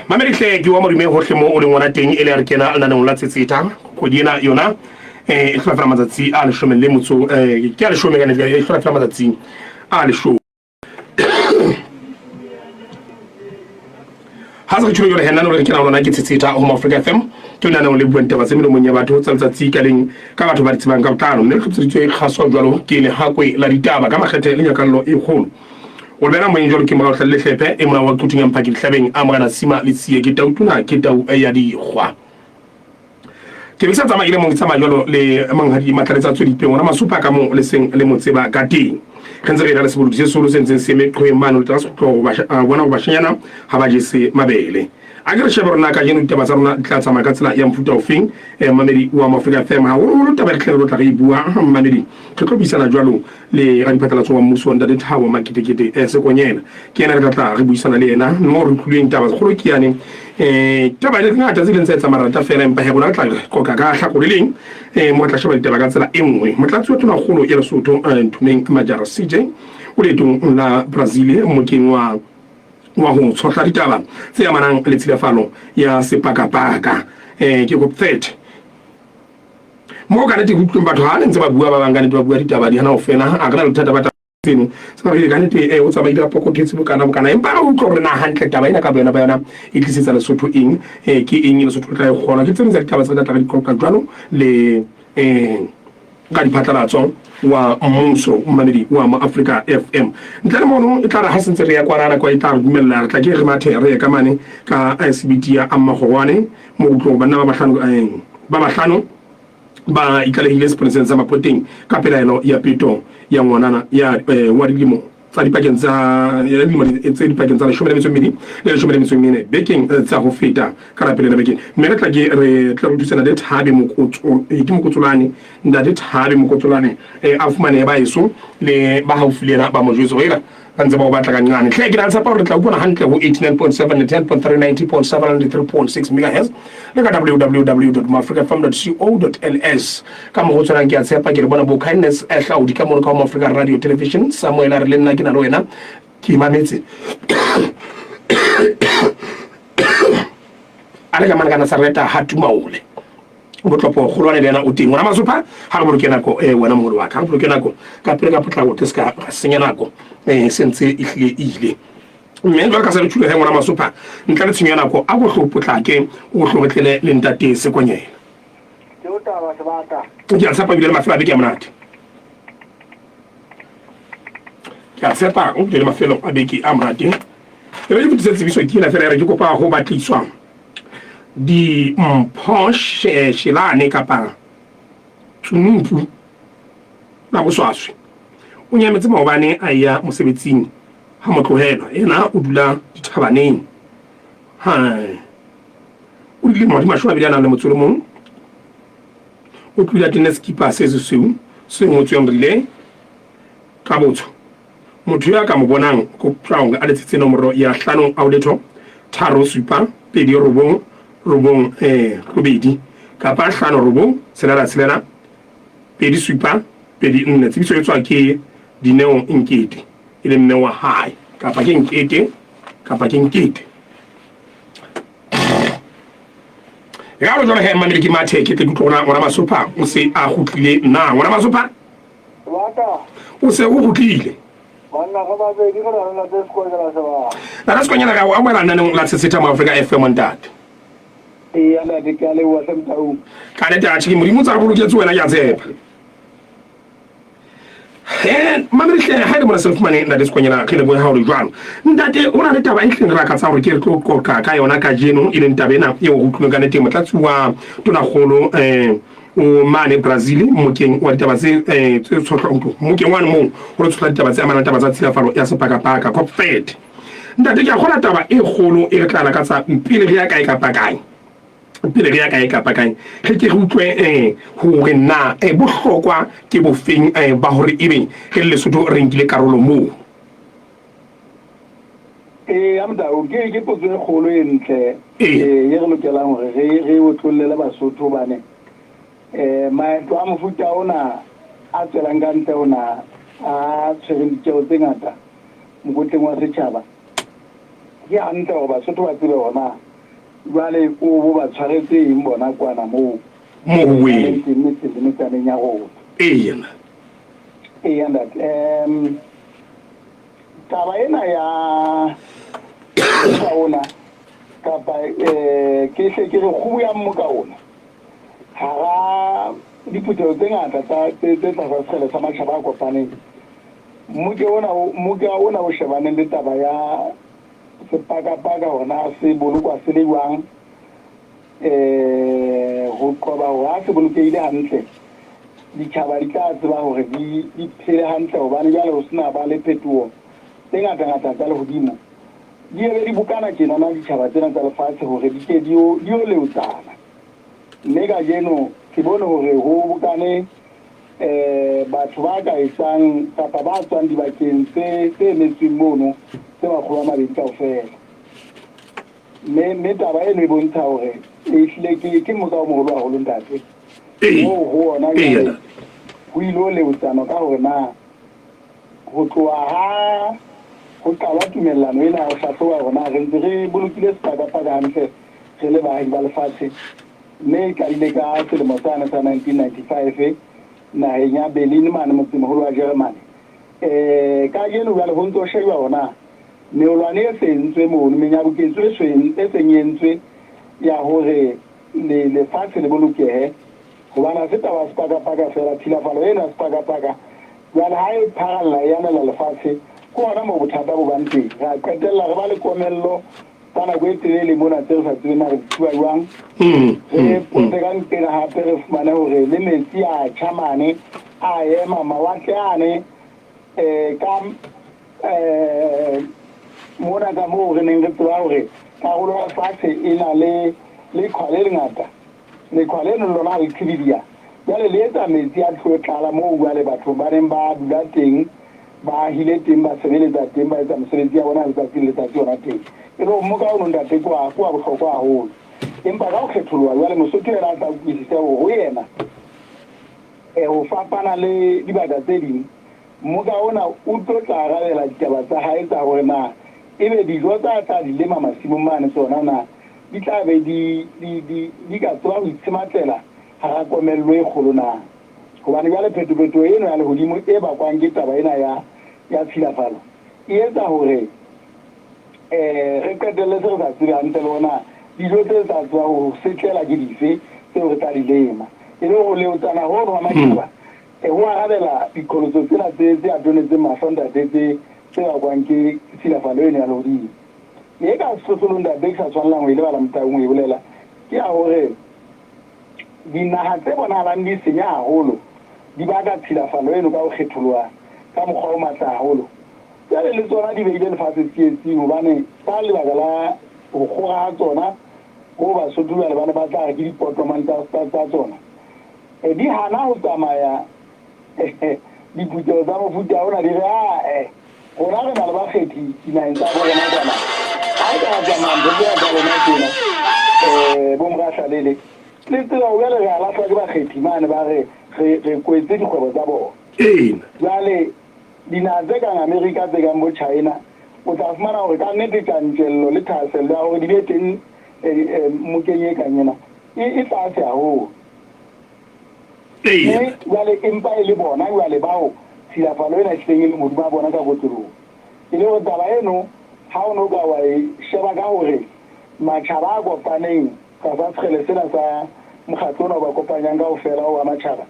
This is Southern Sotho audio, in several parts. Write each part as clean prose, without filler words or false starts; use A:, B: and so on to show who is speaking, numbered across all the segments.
A: Mamerihle ke wa modume hohle mo o leng ona teng e le re kena le naneng la tsetseta go dina yona e tla fela matsatsi a le shome le motso ke a le shome kana e tla fela matsatsi a le shome ha se tsholo re hena no re kena lona ke tsetseta ho Africa FM ke nna le buente ba semelo monya batho tsa letsatsi ka leng ka batho ba ditsebang ka botlalo mme re tsitsitswe khaso jwalo ke le hakwe la ditaba ka makgethe le nyakallo e kgolo o bena mo njolo ke mo ga le hlepe e mona wa kutung ya mpaki hlabeng a mogana sima le tsie ke tautuna ke tau ya di gwa ke bisa tsama ile mo tsama jwalo le manghadi matlaretsa tsodi pe ngona masupa ka mo le seng le mo tseba ka teng kentse re le sebolo se solo sentse se me qhwe mano le tsa go ba bona go ba shanyana ha ba jese mabele a ke re sheba rona ka jeno ditaba tsa rona tla tsama ka tsela ya mfuta ofeng mamedi wa Africa FM ha o taba re tlhelo tla re bua mamedi ke tlo bisana jwalo le ga diphatlalatso wa mmuso nda dithawo makitekete se konyena ke ena re tla re buisana le yena mo re tluleng taba go ke yane taba le ngata tse lentse tsa marata fela empa he bona tla go ka hlako le leng mo tla sheba ditaba ka tsela e nngwe motlatsi wa tona golo ya Lesotho Nthumeng Majara CJ o le tong la Brazil mo kenwa wa ho tshotla ditaba tse amanang le tshilafalo ya sepakapaka ke go 30 mo ka nete go batho ha ntse ba bua ba bangane ba bua ditaba di hana ho fela a kana le thata ba tseno sa re ka nete o tsaba ile pokothetsi bokana empa o tlo re na hantle taba ina ka bona ba yona e tlisetsa Lesotho eng ke eng Lesotho tla e gona ke tsene tsa ditaba tsa tla di koka jwalo le ga diphatlalatso wa mmuso mamedi wa Africa FM ntle le mono e tla re ha sentse re ya kwarana kwa itla dumella re tla ke re mathe re ka mane ka SBT ya Ammagorwane mo utlo bana ba bahlano ba ikalehile seponeseng sa mapoteng ka pelaelo ya peto ya ngwanana ya wa dilemo tsa dipakeng tsa dilemo tse dipakeng tsa 12 le 14 bekeng tsa go feta ka rapele la bekeng mme re tla ke re tla rutisana le Thabe Mokotso ke Mokotsolane nda le Thabe Mokotsolane a fumane ba eso le ba haufilena ba mojweso ira kanze ba batla ka nyane hle ke na tsa pa re tla bona hantle ho 89.7 le 10.3 90.7 and 3.6 MHz le ka www.mafricafm.co.ls ka mo go tsana ke a tshepa ke re bona bo kindness a hlaudi ka mo ka Africa Radio Television Samuel a re le nna ke na le wena ke mametse ale ka mana kana sa reta hatumaule o tlopo golwane le yena o teng ona masupa ha re boloke nako wena mogolo wa ka re boloke nako ka pele ka potla go tseska senya nako sentse ile mme ba ka sa le tshule he ngwana masupa ntla le tsenya nako a go hlopotlake o hlobotlele le ntate se konyela
B: ke o taba sebata
A: ke a tsapa bile mafelo a beke a monate ke a tsapa o bile mafelo a beke a monate e be di tsebiso ke na fela re ke kopa go batliswa di mphoshe shilane kapa tsunumpu na boswaswe o nyametse maobane a ya mosebetsing ha motlohelwa ena o dula dithabaneng ha o dile mo di mashwa bile ana le motsolo mong o tlula tennis keeper se se ngotsweng rile ka botso motho ya ka mo bonang ko proud a le tsetse nomoro ya 5 a letho 3 supa 2 robong robedi kapa 5 robong selela 2 supa 2 4 tsibiso e tswa ke Dineo Nkete ile mme wa hae kapa ke Nkete ya lo jona he mamele ke mathe ke tlotla ngwana masupa o se a gotlile na ngwana masupa
B: wata
A: o se o gotlile
B: bana ga ba be di go na le sekoela sa ba
A: na skonyana ka wa mwana nna la tsetseta mo Africa FM ntate
B: ya la de ka le wa semtau
A: ka le ta tshiki modimo tsa go loketse wena ya tsepa mamele ha re mona selfmane nda skonyana ke le bo ha o le jwang ntate o na le taba e tleng ra ka tsa gore ke tlo koka ka yona ka jeno ile ntabena e go tlhoka ka nete motlatsi wa tona golo o mane Brazil mokeng wa ditaba tse tshotla ntlo mokeng wa mo o re tshotla ditaba tse amana taba tsa tshilafalo ya sepakapaka Copfed ntate ke a gona taba e golo e re tla ka tsa pele re ya kae ka pakang pele re ya kae ka pakang ke re utlwe hore na bohlokwa ke bofeng ba hore ebe re le Lesotho re nkile karolo mo
B: amda o ke potso e golo e ntle ye re lokelang hore re o tlolela Basotho bane maeto a mofuta ona a tselang ka ntle ona a tshwereng ditjeo tse ngata mokotleng wa setjhaba ke a ntle gore Basotho ba tsebe ona jwale o ba tshwaretse eng bona kwana mo
A: we
B: le tsaneng ya go
A: yena
B: that taba ena ya ona kapa ke se ke re go ya mo ka ona ha diputelo tse ngata tse tsa sele sa matšhaba a kopaneng mo ke ona o shebaneng le taba ya sepakapaka gona se bolokwa se le jwang go qoba gore a se bolokeile hantle ditšhaba di tla tseba gore di phele hantle gobane jale go sena ba le phetogo tse ngata-ngata tsa legodimo di ebe di bokana tjenana ditšhaba tsena tsa lefatshe gore di ke di yo leotsana mme ka jeno ke bone gore go bokane batho ba ka isang kapa ba tswang dibakeng tse emetsweng mono tse makgolo a mabedi kao fela mme taba eno e bontsha gore ehlile ke motsa o mogolo haholo ntate moo go ona go ile o leotsana ka gore na go tloa ha go qalwa tumellano ena go hlahloba gona re ntse re bolokile sepakapaka hantle re le baahi ba lefatshe mme e tladile ka selemo sane sa 1995 naheng ya Berlin mane motsemogolo wa Germany ka jeno jwale go ntse o sheba gona neolwane e sentswe mono menyabuketso e senyentswe ya gore lefatshe le bolokehe gobana se taba sepakapaka fela thilafalo ena sepakapaka jwale ha e pharalla e yanela lefatshe ko gona mo bothata bo bang teng ra qetella re ba le komello ka nako e telele mona tse re sa tsebeng na re thuba jwang re ponte ka ntena gape re fumane gore le metsi a tšhamane a ema mawatle ane ka mona ka moo re neng re tseba gore karolo ya lefatshe e na le leqhwa le lengata leqhwa leno lona le khibidia jale le etsa metsi a tlo tlala moo jale batho ba neng ba dula teng ba hile teng ba sebeletsa teng ba etsa mosebetsi ya bona letsatsi le letsatsi yona teng e re mo ka ono ntate kwa bohlokwa haholo empa ka go kgetholwa jale Mosotho ena a tla utlwisisa gore go yena go fapana le dibaka tse ding mo ka ona o tlo tla arabela ditaba tsa hae tsa gore na ebe dijo tsa tla di lema masimong mane tsona na di tla be di ka tseba go itshematlela ga komello e kgolo na gobane jale phetopeto eno ya legodimo e bakwang ke taba ena ya tshilafalo e etsa gore re qetelle se re sa tsebe hantle le ona dijo tse sa tseba go setlela ke dife tseo re tla di lema e le go leotsana gono wa matšhaba go arabela dikolotso tsena tse atonetseng masontate tse bakwang ke tshilafalo eno ya legodimo e ka sesosolong tate ke sa tshwanelang go e lebala motaung o e bolela ke ya gore dinaga tse bonagalang di senya haholo di baka tshilafalo eno ka go kgetholwa ka mokgwa o matla haholo jale le tsona di beile lefatshe tsietsing gobane ka lebaka la go goga ga tsona go Basotho jale ba ne ba tla re ke dipotomane tsa tsona di hana go tsamaya diputelo tsa mofuta ona di re gona re na le bakgethi dinageng tsa borona kana ga e ka tsamaya ntho tsena tsa rona tsena bomorahlalele le tsela o jale re a latlhwa ke bakgethi mane ba re kwetse dikgwebo tsa bona jale dinaga tse kang Amerika tse kang bo China o tla fumana gore ka nnete tjantjello le thahasello ya gore di be teng mokeng e kang ena e tlase haholo jale empa e le bona jale bao tshilafalo ena ehlileng e le modimo a bona ka kotlolong e le gore taba eno ha o no ka wa e sheba ka gore matšhaba a kopaneng ka sa sekgele sena sa mokgatlo ona o ba kopanyang ka go fela o wa matšhaba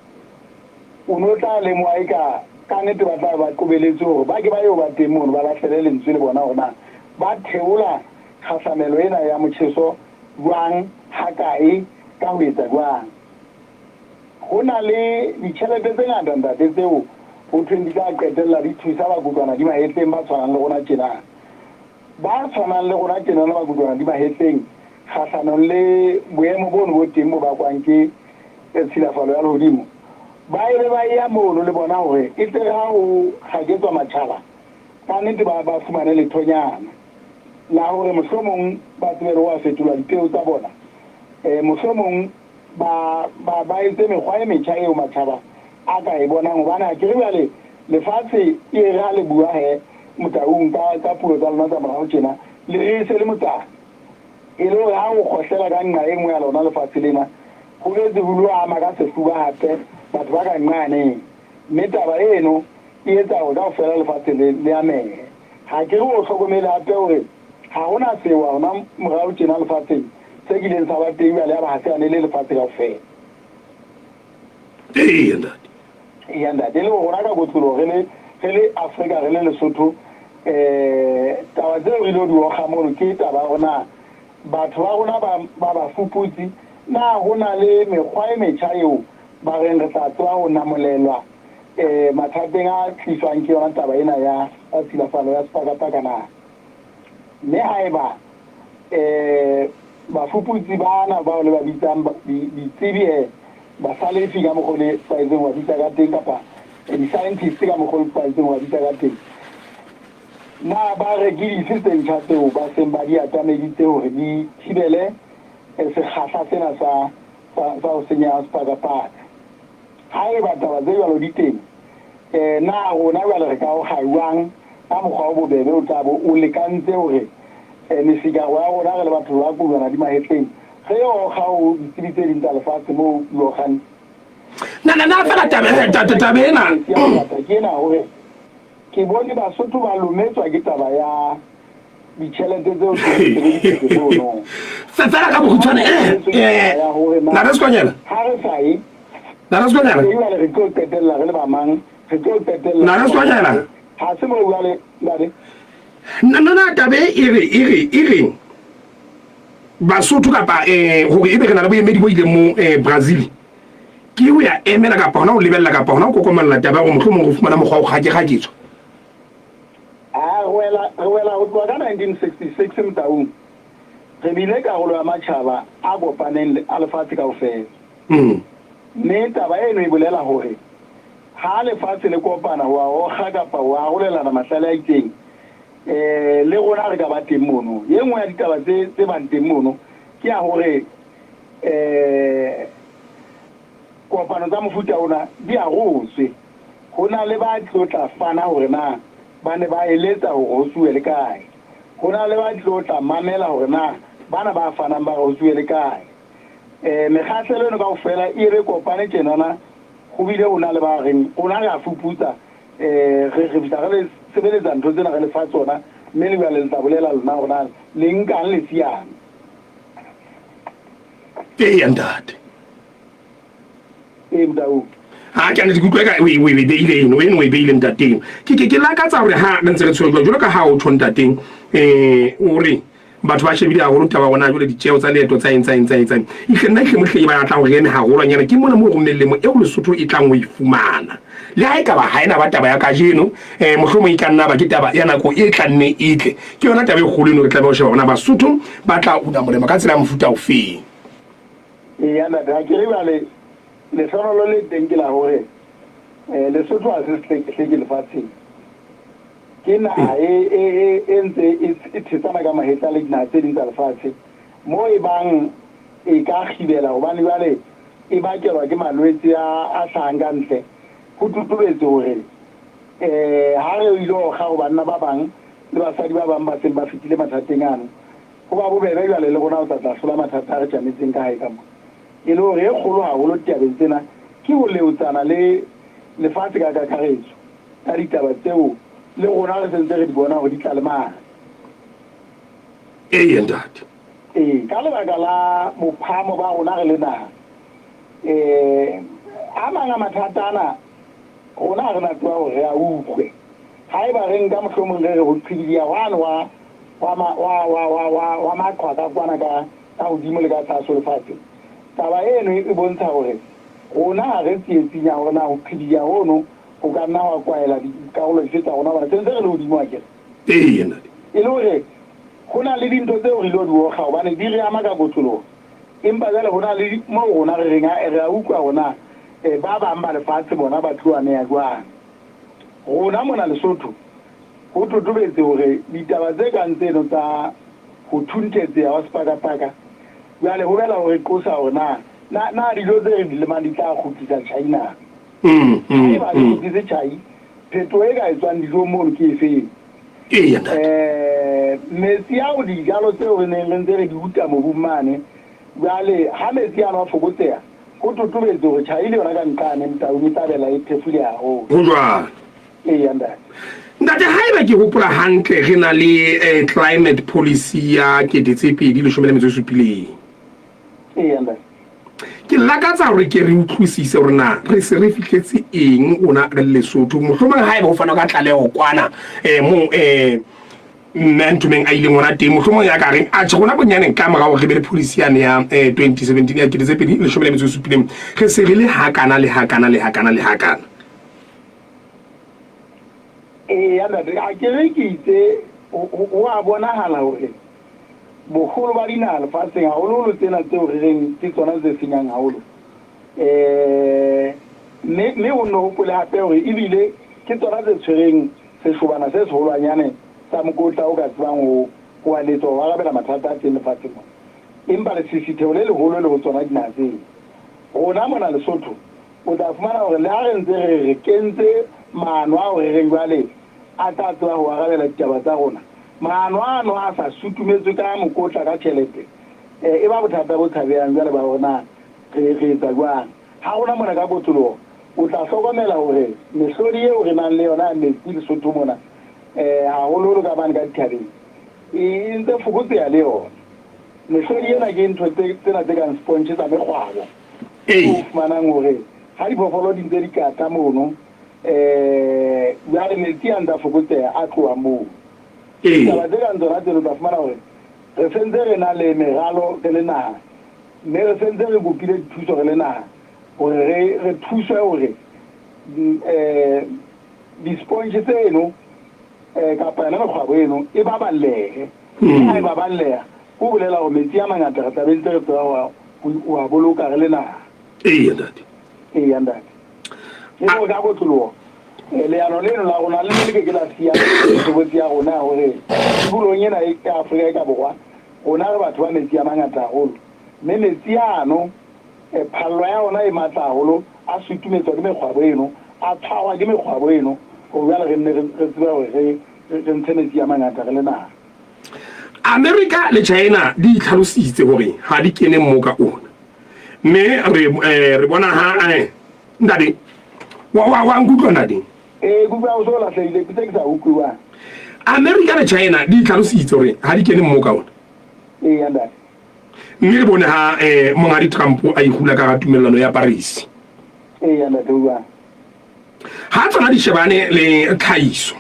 B: o no tla lemoa e ka nnete ba tla ba qobeletse gore ba ke ba yo ba teng mono ba latlhele lentswe le bona gona ba theola kgahlamelo ena ya motjheso jwang ha kae ka go etsa jwang go na le ditšhelete tse ngata ntate tseo go thweng di ka qetelela di thusa bakutlwana di mahetleng ba tshwanang le gona tjenana ba tshwanang le gona tjenana bakutlwana di mahetleng kgahlanong le boemo bono bo teng bo bakwang ke tshilafalo ya lehodimo ba ile ba ya mono le bona gore e tle ga go gaketswa matšhaba ka nnete ba fumane lethonyana la gore mohlomong ba tsebere go fetolwa dipeo tsa bona mohlomong ba etse mekgwa e metšha eo matšhaba a ka e bonang gobane a kere bjale lefatshe e re ga le bua he motaung ka puo tsa lona tsa morago tjena le re se le motsana ilo ha o khohlela ka nqa engwe ya lona lefatshe lena go le dibulu a maka se fuba hape batho ba ka nqane mme taba eno e etsa go ka fela lefatshe le ya mege ga ke go hlokomela hape gore ga gona sewa gona morao tjena lefatsheng se kileng sa ba teng le ya ba haseane le lefatshe ka fela ya ntate le gona ka botsolo ge le Afrika re le Lesotho taba tseo re lo di oga mono ke taba gona batho ba gona ba fuputsi na gona le mekgwa e metjha eo ba reng re tla tswa go namolelwa mathateng a tliswang ke yona taba ena ya tshilafalo ya sepakapaka na mme haeba bafuputsi bana bao le ba bitsang ditsebi basalefi ka mogole ba itseng wa bitsa ka teng kapa di-scientist ka mogole ba itseng wa bitsa ka teng na ba re ke di-system tša tseo ba seng ba di atameditse gore di thibele sekgahla sena sa go senya sepakapaka ga e ba taba tse jalo di teng na rona jale re ka go gaiwang ka mokgwa o bobebe o tabo o lekantse gore mesikago ya rona re le batho ba kulwana di magetleng ge o ga o ditsebi tse dintsa lefatshe mo logane
A: na fela tabe ena
B: ke ena gore ke bone Basotho ba lometswa ke taba ya ditšhelete tseo tseno
A: fela ka bokgutshwane na re sekonyela
B: ga re sa ye
A: na re sekonyela
B: re tlo qetelela re le bamang re tlo qetelela
A: na re sekonyela
B: ga se mo jale ntate
A: na tabe e reng Basotho kapa gore ebe re na le boemedi bo ile mo Brazil ke o ya emela kapa hona o lebella kapa hona o kokomalla taba go mohlomong go fumana mokgwa o gaketswa
B: re wela go tloa ka 1966 mtaung re bile karolo ya matšhaba a kopaneng a lefatshe ka ofela mme taba eno e bolela gore ga lefatshe le kopana wa oga kapa wa arolelana mahlale a itseng le gona re ka ba teng mono ye nngwe ya ditaba tse bang teng mono ke ya gore kopano tsa mofuta ona di a gotswe go na le ba tlotla fana gore na ba ne ba eletsa gore go suwe le kae go na le ba tlotla mamela gore na bana ba fanang ba go suwe le kae mekgahlelo eno ka go fela e re kopane tjenana go bile go na le ba reng go na re a fuputsa re fitla re le sebeletsa ntho tsena re le fa tsona mme le bja le tla bolela lona gona le nkang le siame
A: ntate
B: motao
A: ha ke ane dikutlwa ka we beile eno eno we beile ntateng ke lakatsa gore ha ntse re tshwere jalo ka ha o tshon tateng o re batho ba shebile a go ruta ba bona jole ditjeo tsa leeto tsa eng e nna ke mohleng ba tla go ene ha go lwanyana ke mona mo go nnelemo e go Lesotho e tlang o ifumana le ha e ka ba ha ena ba taba ya ka jeno mohlomong e ka nna ba ke taba ya nako e tla nne itle ke yona taba e golo eno re tla ba o sheba bona Basotho ba tla una molemo ka tsela ya mofuta o feng
B: nna ga ke re bale le sonolo le teng ke la gore Lesotho a se tleke lefatsheng ke na e ntse e thetsana ka mahetla le dina tse dintsa lefatshe mo e bang e ka gibela gobane jale e bakelwa ke malwetse a tlhagang ka ntle go tutubetse gore ha re ile go ga go banna ba bang le basadi ba bang ba seng ba fetile mathateng ano go ba bobebe jale le gona o tla tlasola mathata a re tšametseng ka gae ka mo e le gore e kgolo gagolo ditabeng tsena ke go leotsana le lefatshe ka kakaretso ka ditaba tseo le gona re sentse re di bona go di tla le maga
A: ntate
B: ka lebaka la bophamo ba gona re le naga a mang a mathata ana gona re na tsewa gore re a utlwe ga e ba reng ka mohlomong re re go qhibidia gwane wa maqhwaka kwana ka godimo le ka tlhaso lefatshe taba eno e bontsha gore gona ga re tsietsing ya gona go qhibidia gono go ka nna wa kwaela dikarolo dife tsa gona bona sentse re le godimo akere e le gore go na le dintho tseo re ile di oga gobane di re ama ka botsologo empa jale go na le mo gona re reng re a utlwa gona ba bang ba lefatshe bona ba tloane ya jwang gona mona Lesotho go totobetse gore ditaba tse kang tseno tsa go thuntetsea wa sepakapaka jale go bela gore qosa gona na dijo tse re di lemang di tla kgutlisa China e ba le kgutlise China pheto e ka e tswang dijo mono ke e feng metsi ao dijalo tseo re neng re ntse re di uta mobung mane jwale ha metsi ano a fokotseha go totobetse gore tšhai le yona ka nqane Motaung e tlabela e thefule haholo
A: go jwang ntate ha eba ke gopola hantle re na le climate policy ya 2017 ke lakatsa gore ke re utlwisise gore na re se re fitlhetse eng ona re Lesotho mohlomong ha eba go fana ka tlalego kwana mo mentumeng a ile ngwana teng mohlomong ya ka reng a tse gona bonyaneng ka morago re be le policy yane ya 2017 ya 2017 re se re le hakana le hakana le hakana le hakana
B: a ke re ke itse o a bonahala hore bogolo ba dinaha lefatsheng haholo tsena tseo re reng ke tsona tse senyang haholo mme o no hopole hape hore ebile ke tsona tse tshwereng seshobana se seholwanyane sa mokotla o ka tsebang ho a letso wa rabela mathata a teng lefatsheng empa le sisitheo le leholo le ho tsona dinaha tseo rona mona Lesotho o tla fumana hore le ha re ntse re kentse maano a hore re jwale a tla tseba ho arabela ditaba tsa rona maano ano a sa sutumetswe ka mokotla ka tjhelete e ba bothata bo tshabehang jwale ba rona re etsa jwang ha rona mona ka botologo o tla hlokomela hore mehlodi eo re nang le yona metsi Lesotho mona haholoholo ka bane ka dithabeng e ntse fokotseha le yona mehlodi ena ke ntho tsena tse kang sponge tsa mekgwabo o fumanang hore ha diphoofolo di ntse di kata mono jwale metsi a ntse fokotseha a tloha moo taba tse kang tsona tseno tla fumana hore re sentse re na le meralo re le naha mme re sentse re kopile dithuso re le naha gore re thuswe hore di-sponge tseno kapa yona mekgwabo eno e baballehe ha e baballeha go bolela gore metsi a mangata re tlabe ntse re tseba wa boloka re le naha ntate ke go ka botlologo leano leno la rona le le ke la sia sebotsi ya rona hore dibolong ena e ka Afrika e ka borwa rona re batho ba metsi a mangata haholo mme metsi ano phallo ya ona e matla haholo a sutumetswa ke mekgwabo eno a tshwarwa ke mekgwabo eno go bjala re nne re tseba hore re ntshe metsi a mangata re le naha
A: America le China di itlhalositse hore ha di kene mo ka ona mme re bona ha ndade wa nkutlwa ndade
B: kuba o so la hlahile ke tsa utlwa
A: America le China di itlhalositse hore ha di kene mo ka ona
B: ndade
A: mme re bone ha mongadi Trump a ihula ka tumellano ya Paris
B: ndade uwa
A: ha tsona di shebane le tlhaiso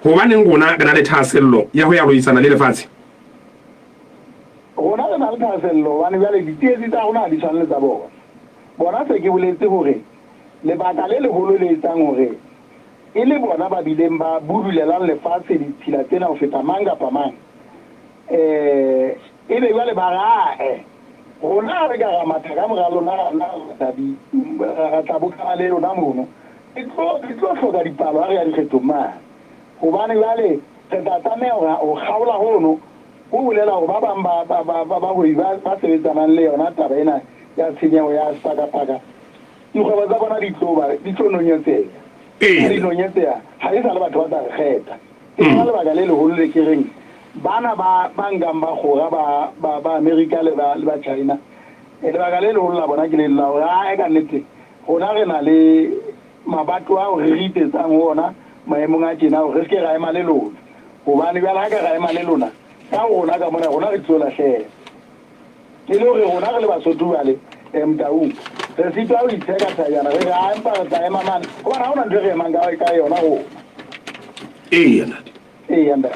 A: hobaneng rona ka na le thasello ya ho ya lo itsana le lefatshe
B: rona re na le thasello bane jale ditietsi tsa rona di tshwanele tsa bona se ke boletse hore lebaka le leholo le etsang hore e le bona ba bileng ba budulelang lefatshe ditshila tsena ho feta mang kapa mang e be jwale ba rae rona re ka ra matha ka moralo na ra tabokana le yona mono e tlo hloka dipalo ha re ya dikgethong mane hobane jwale re tla tlameha ho kgaola hono ho bolela hore ba bang ba sebetsanang le yona taba ena ya tshenyeho ya spakapaka dikgwebo tsa bona di tlo nonyetseha di nonyetseha ha e sa le batho ba tla re kgetha ke na lebaka le leholo le ke reng bana ba nkang ba kgora ba America le ba China lebaka le leholo la bona ke le la hore a ka nnete rona re na le mabato ao re ritetsang ona maemong a tjena hore re se ke ra ema le lona hobane jwale ha ka ra ema le lona ka rona ka mona rona re tlo lahleha ke le hore rona re le Basotho bale Motaung re sitwa ho itsheka tsayana re ga empa re tla ema mane hobane ha hona ntho re emang ka yona ho
A: ntate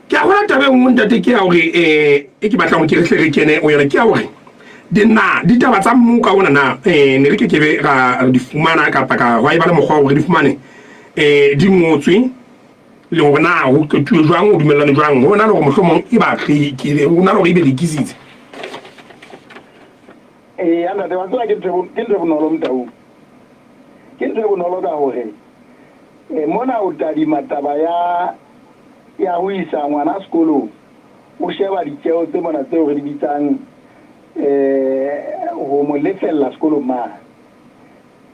A: ke a bona tabe nngwe ntate ke ya hore e ke batlang ke re kene o yona ke ya hore ditaba tsa mmuka ona na ne re ke be ra di fumana kapa ka wa e ba le mokgwa hore di fumane di ngotswe le hore na ho qetuwe jwang o dumellane jwang ho na le hore mohlomong e ba ke ho na le hore e be lekisitse
B: anda te batla ke ntse bonolo Motaung ke ntse bonolo ka hore mona o tadima taba ya ho isa ngwana sekolong o sheba ditjeo tse mona tseo re di bitsang ho mo lefella sekolong ma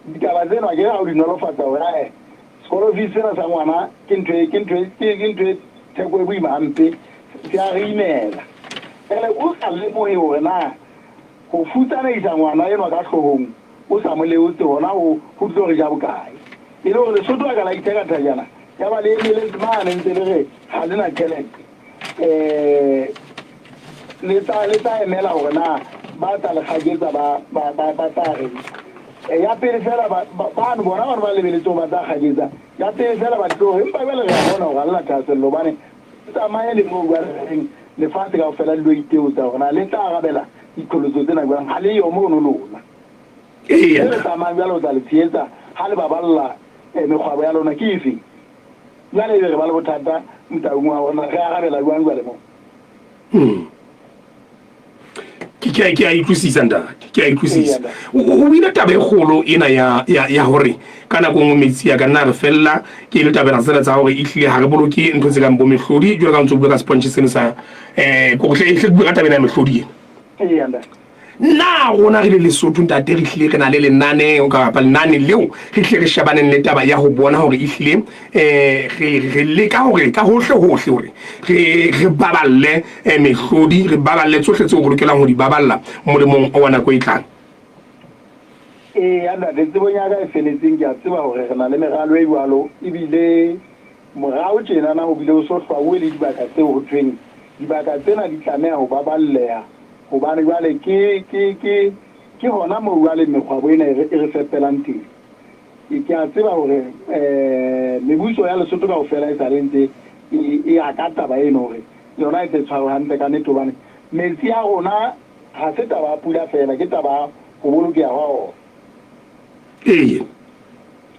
B: ditaba tsena ke ha o di nolofatsa hore sekolo fees sena sa ngwana ke ntho theko e boima hampe se a re imela ele o sa le mo hore na go futsanaisa ngwana eno ka tlhogong o sa mo leotse gona go tlo re ja bokae e le gore Lesotho a ka la iteka thajana ya ba le emele mane ntse le re ga le na tšhelete le tsa emela gore na ba tla le gaketsa ba tla re ya pele fela bano bona gore ba lebeletse go ba tla gaketsa ya pele fela ba tlo empa bele re bona gore ga le na thaselelo bane tsamaya le mo bua reng lefatshe ka go fela le lo iteotsa gona le tla gabela ditlholoso tsena buang ga le yo mo no lona le tsamaya bjalo o tla le tsietsa ga le baballa mekgwabo ya lona ke efe jale re ba le bothata Motaung wa rona ge a gabela buang jale mo
A: ke a itlwisisa ntate ke a itlwisisa o ile taba e kgolo ena ya hore ka nako ngwe metsi ya ka nna re fella ke ile taba ra tsela tsa hore e hlile ha re boloke ntho tse kang bo mehlodi jwa ka ntse bua ka sponge sene sa go hle e hle bua ka taba ena mehlodi na rona re le Lesotho ntate re hlile re na le lenane o ka pa lenane leo re hle re shabaneng le taba ya ho bona hore e hlile re le ka hore ka hohle hore re baballe mehlodi re baballe tsohle tseo go lokelang ho di baballa molemong o wana go itlang
B: anda de tsebonya ga feletseng ke a tseba hore re na le meralo e bwalo ebile morao tjena na ho bile o so hlwa o le dibaka tseo ho tweng dibaka tsena di tlameha ho baballeha hobane jwale ke hona mo jwale mekgwabo ena e re fepelang teng ke a tseba hore mebuso ya Lesotho ka ofela e salentse e a ka taba eno hore yona e tshwaro hantle ka neto bane metsi ya rona ha se taba pula fela ke taba go bolokeha ho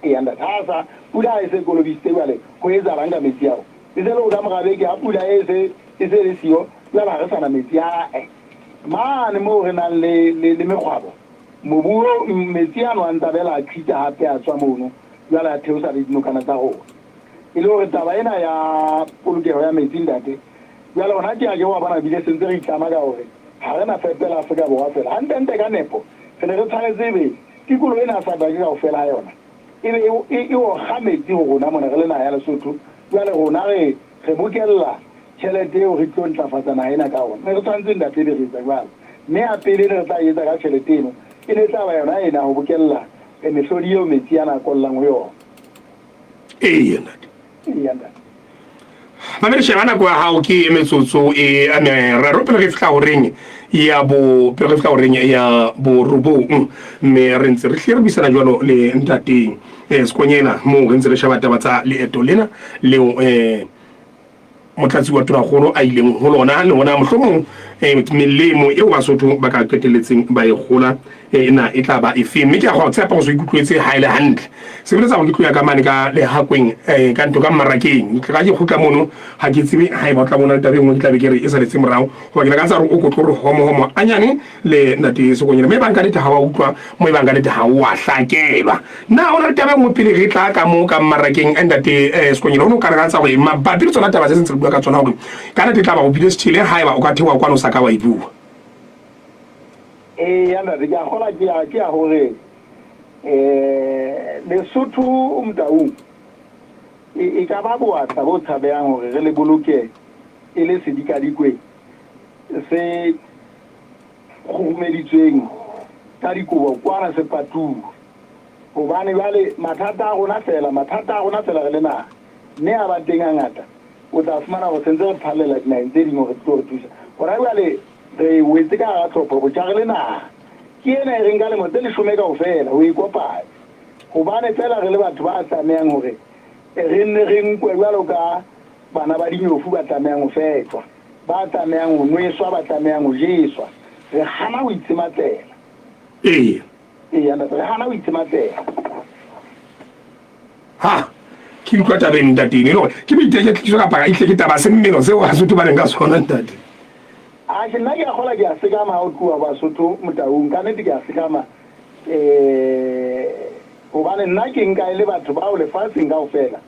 B: anda thasa pula e se kolobiste jwale go etsa banga metsi yao e se le go ka mogabe ke a pula e se le sio la ba re sana metsi a mane mo re nang le mekgwabo mobuo metsi ano a ntabela a tlhita hape a tswa mono jwale a theosa le dinokana tsa rona e le gore taba ena ya polokego ya metsi ntate jwale gona ke a ke wa bona bile sentse re itlama ka gore ga re na fepela Afrika Borwa fela gantente ka nepo re ne re tshwanetse ebe tikolo ena a sa dake ka go fela ga yona ebe e o ga metsi go rona mone re le naha ya Lesotho jwale rona re bokelela tšhelete eo re tlo ntlafatsa naha ena ka gona re tshwanetse ntate le re etsa jwalo mme a pele re tla etsa ka tšhelete eno e ne tla ba yona ena go bokelela mehlodi eo metsi ana a kollang go yona
A: mamele shebana kwa hao ke metsotso e meraro pele re fihla ho reng ya bo robo mme re ntse re hle re bisana jwalo le ntateng sekonyena mo re ntse re sheba taba tsa leeto lena leo motlatsi wa tonakgolo a ileng ho lona le bona mohlomong melemo eo Basotho ba ka qetelletseng ba e gola ena e tla ba efe mme ke a go tshepa go se ikutlwetse ha ile hantle se boletsa go ditloya ka mane ka le hakweng ka nto ka mmarakeng ke ga ke khutla mono ha ke tsebe ha e batla bona tabeng mo ke tla be ke re e sa letse morao go ke ka tsa re o go tlo re homo anyane le ntate se go nyela me ba nka dite ha wa utlwa mo ba nka dite ha wa hlakelwa na ona tabeng mo pele re tla ka mo ka mmarakeng ntate se go nyela o no ka re tsa go mabapi tsona taba se ntse bua ka tsona gore kana tla ba go bile stile ha e ba o ka thewa kwano sa ka wa ibua
B: anda re ga gola ke a hore Lesotho Motaung e ka ba boatla bo tshabeyang hore re le boloke e le sedikadikwe se khumeditsweng ka dikobo kwana sepatu gobane bale mathata a rona fela re le na ne a ba teng a ngata o tla fumana go sentse re phalela dinaheng tse dingwe re tlo re thusa gona jale re wetse ka ga tlhopho go tja re le naga ke ena e reng ka lemo tse lesome kao fela o ikopanya gobane fela re le batho ba a tlameyang gore re nne re nkwe jalo ka bana ba dinyofu ba tlameyang go fetwa ba tlameyang go nweswa ba tlameyang go jeswa re gana go itshematlela re gana go itshematlela
A: ha ke utlwa tabeng ntateng e le gore ke boiteke tliso ka paka itle ke taba se mmelo seo Basotho ba leng ka sona ntate
B: a ke nna ke a gola ke a sekama o tloa Basotho Motaung ka nnete ke a sekama gobane nna ke nka e le batho bao lefatsheng kao fela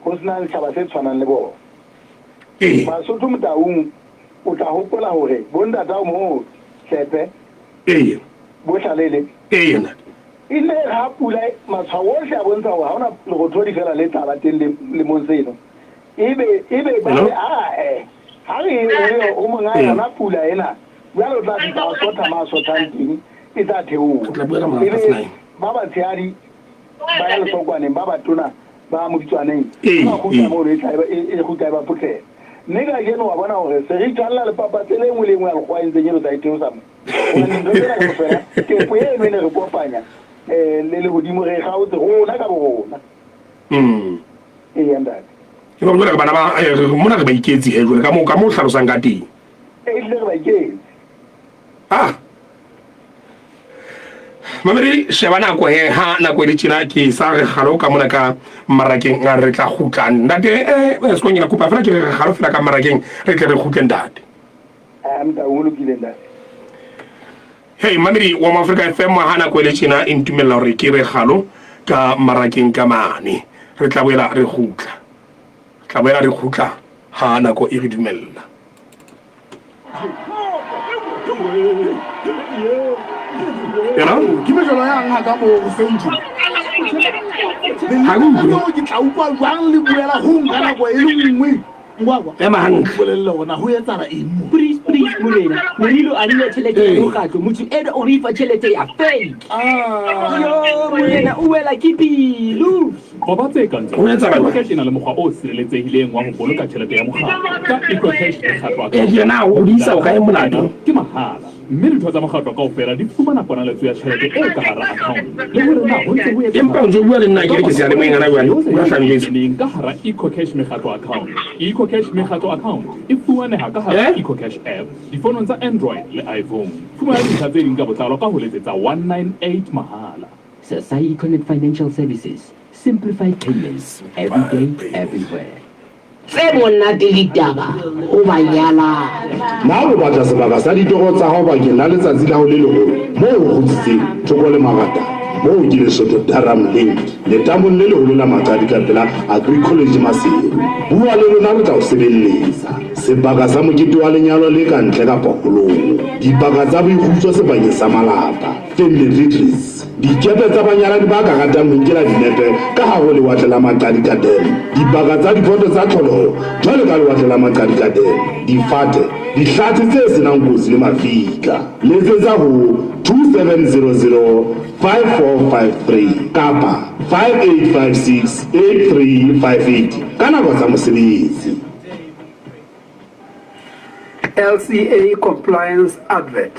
B: go sena setšhaba se tshwanang le bona Basotho Motaung o tla gopola gore bontatao mo Tlepe bo Hlalele e le ga pula matshwao otlhe a bontsha gore ga ona legothodi fela le taba teng le mo seno ebe ba ha re o mongaya na pula ena jalo tla di ka sotha ma sothanting e tla theo ba ba tsari ba ya lesokwane ba ba tona ba mo ditswaneng ba go tla mo re tla e go tla ba putle nega yeno wa bona hore se re tshalla le papa tele ngwe le ngwe a go ntse nyelo tsa itheo sa mo ona ntse re go fela ke po e ne re kopanya le godimo re ga o tse rona ka bona yanda
A: ke ba bona bana ba mona re ba iketse he jole ka mo hlalosang ka teng
B: le re ba iketse
A: Mameri shebana ko he ha na ko le tshina ke sa re galo ka mona ka marakeng a re tla gutlang ndate se go nyina kopa fela ke re galo fela ka marakeng re tle re gutleng ndate
B: amta o lokile ndate
A: hey Mameri wa Africa FM ha na ko le tshina intumela re ke re galo ka marakeng ka mane re tla boela re gutla ha na ko e re dumella
C: Give me your young Agamo Fenji. I will go to Taupa, one liberal whom I will.
D: Please, Mulena. Murilo Anila Chele Mukato, Mutu Ed Orifa Chelete a fake. Yo, Mulena, Uela Kipi, Lu.
E: Robate Kanto, location of Mohaos, let's say he one who look at Chelete Muha. That equation
A: now, Lisa,
E: Kimahala. Military Zamaka Opera, the Fumana Panala to a Chelete account. They were now
A: in
E: Gahara EcoCash Mechato account. EcoCash Mechato account. If you want to have EcoCash app, the phone on the Android, the iPhone. Fumani has in Gabotaloka, it's a 198 Mahala.
D: Society Connect Financial Services. Simplified payments. Every day, everywhere.
F: Femona dilitaba o banyala
C: na o batla sebaka sa ditoro tsa hao ba kena le tsatsi la ho le leholo mo o khutsitseng thokole magata mo o ke Lesotho Durham Link le tamong le leholo la matsadi ka pela Agriculture Maseru bua le lona re tla o sebelletsa sebaka sa mokete wa lenyalo le ka ntle ka pokolong dibaka tsa boikgutso sebakeng sa malapa family retreats dikepe tsa banyala di ba ka ratang ho nkela dinepe ka hare le watle la maqadi ka teng dibaka tsa difoto tsa tlholo jwale ka le watle la maqadi ka teng difate dihlatsi tse senang kotsi le mafika letsetsa ho 2700 5453 kapa 5856 8358 ka nako tsa mosebetsi.
G: LCA Compliance Advert.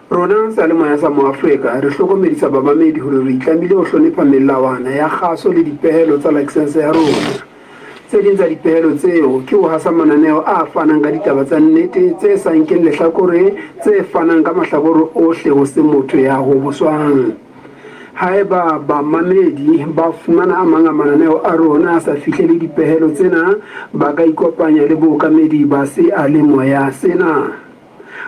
G: Rona sa le moya sa mo Afrika re hlokomedisa babamedi hore re itlamile ho hlonepha melawana ya kgaso le dipehelo tsa license ya rona. Tse ding tsa dipehelo tseo ke ho hasa mananeo a fanang ka ditaba tsa nnete tse sa nkeng lehlakore tse fanang ka mahlakore ohle ho se motho ya ho boswang. Haeba bamamedi ba fumana a mang a mananeo a rona a sa fihlele dipehelo tsena ba ka ikopanya le bookamedi ba se a le moya sena.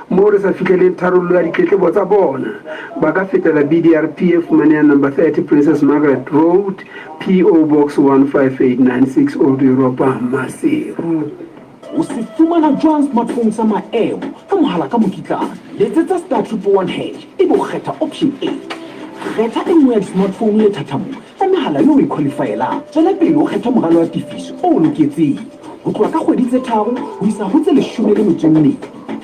G: Mo re sa fihleleng tharollo ya ditletlebo tsa bona ba ka fetela BDRP fumanea number 30 Princess Margaret Road, PO Box 15896 Old Europa Maseru.
D: Usifumana jwang smartphone sa maemo ka mohala ka mokitlana letsetsa *111# ebe o kgetha option A. Kgetha engwe ya smartphone le thatamo tsa mehala yo e qualifyela tswela pele o kgetha moralo wa tifiso o loketseng ho tloha ka kgwedi tse 3 ho isa ho tse 12.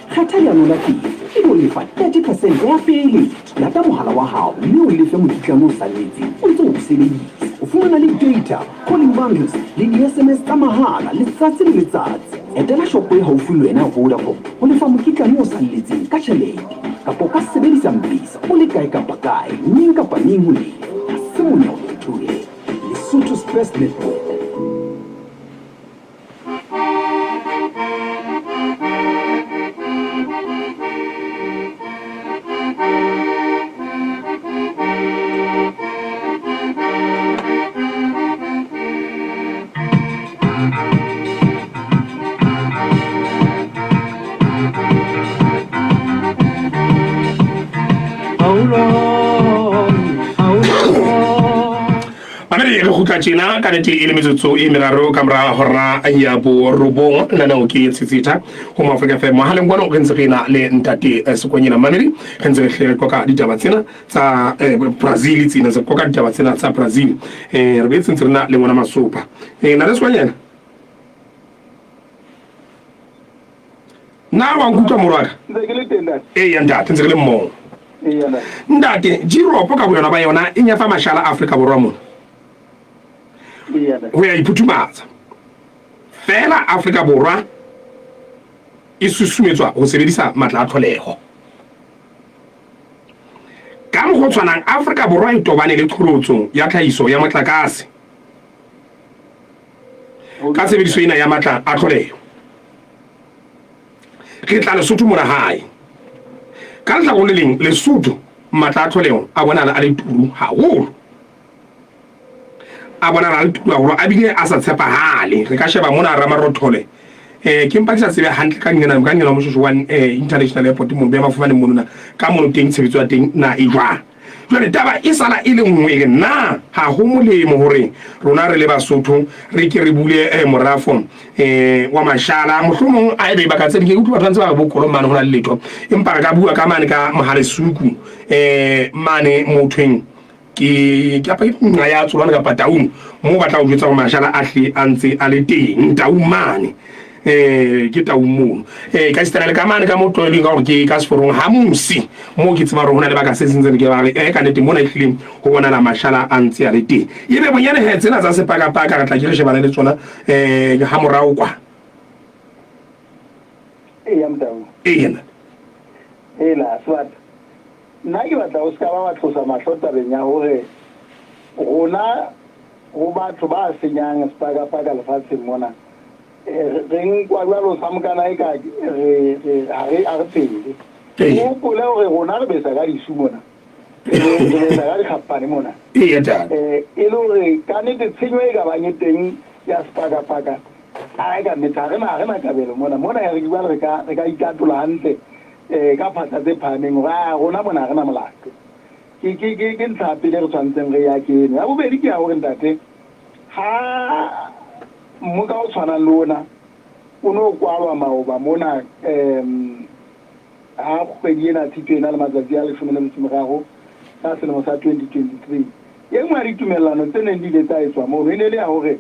D: Kgetha leano la tefo ebe o lefa 30% ya pele lata mohala wa hao mme o lefe mokitlano o saletseng o ntse o sebedisa o fumana le data calling bundles le di-SMS tsa mahala letsatsi le letsatsi. Etela shopo e haufi le wena Vodacom ho lefa mokitlano o saletseng ka tjhelete kapa o ka sebedisa M-Pesa o le kae kapa kae neng kapa neng ho lefa ha se monyao thuye Lesotho's best network.
A: Tjena ka nete ile metsotso e meraro ka mora hora ya bo robong nana o ke tsitsitsa ho mo Africa FM mahaleng bona o rentse rena le ntate sekonyela mamedi rentse re hle ka ditaba tsena tsa Brazil tsena tsa ka ditaba tsena tsa Brazil re be tsentse rena le ngwana masopa na le sekonyela na wa nkutlwa morwaka ya ntate ntse ke le mmogo ntate jiropo ka boyona ba yona e nyafa mashala a Afrika Borwa mona go ya iphuthumatsa fela Afrika Borwa e susumetswa go sebedisa matla a tlholego ka mo go tshwanang Afrika Borwa e tobane le tlholotso ya tlhaiso ya motlakase ka sebediso ena ya matla a tlholego ke tla Lesotho mona hae ka tla go le leng Lesotho matla a tlholego a bonala a le turu haholo a bonala a le turu haholo a bile a sa tshepahale re ka sheba mona Ramarothole ke mpa tsa tsebe hantle ka ngena mo shosho one international airport mo be mafumane monona ka mono teng tshebetso ya teng na e jwa jwale taba e sala e le nngwe na ha ho molemo hore rona re le Basotho re ke re bule morafo wa mashala mohlomong a ebe baka tse di ke utlwa batho ba bokolo mane hona le letho empa ka bua ka mane ka Mohalesuku mane mothweng ke apa nna ya tsolwana ka Pataung mo batla go jwetsa go mashala a hle a ntse a le teng Taung mane ke Taung mono ka stana le ka mane ka mo tloeleng ka gore ke ka seforong ha musi mo ke tsema re hona le baka se sentse ke ba re ka nete mona ihleng go bona la mashala a ntse a le teng ebe bonyane he tsena tsa sepaka paka ka tla ke re shebana le tsona ha morao kwa
B: ya mdawu
A: yena
B: la swat nna ke batla o ska ba tlosa mahlota benya hore rona go batho ba senyang sepaka paka lefatsheng mona reng kwa jwalo samkana e ka re a re pele o pole hore rona re besa ka disu mona re besa ka dikhampani mona
A: e
B: le hore ka nnete tshenyo e ka banye teng ya sepaka paka a ka meta re na kabelo mona ya re bua re ka ikatola hantle ka phata tse phaneng ga rona mona re na molato ke ntsha pele re tshwantseng re ya kene ya bobedi ke ya hore ntate ha mo ka o tshwana lona o no kwalwa maoba mona ha kgwedi ena Tshitwe le matsatsi a 13 ka selemo sa 2023 ye nngwe re tumellano tsene di le tsa etswa mo re ne le ya hore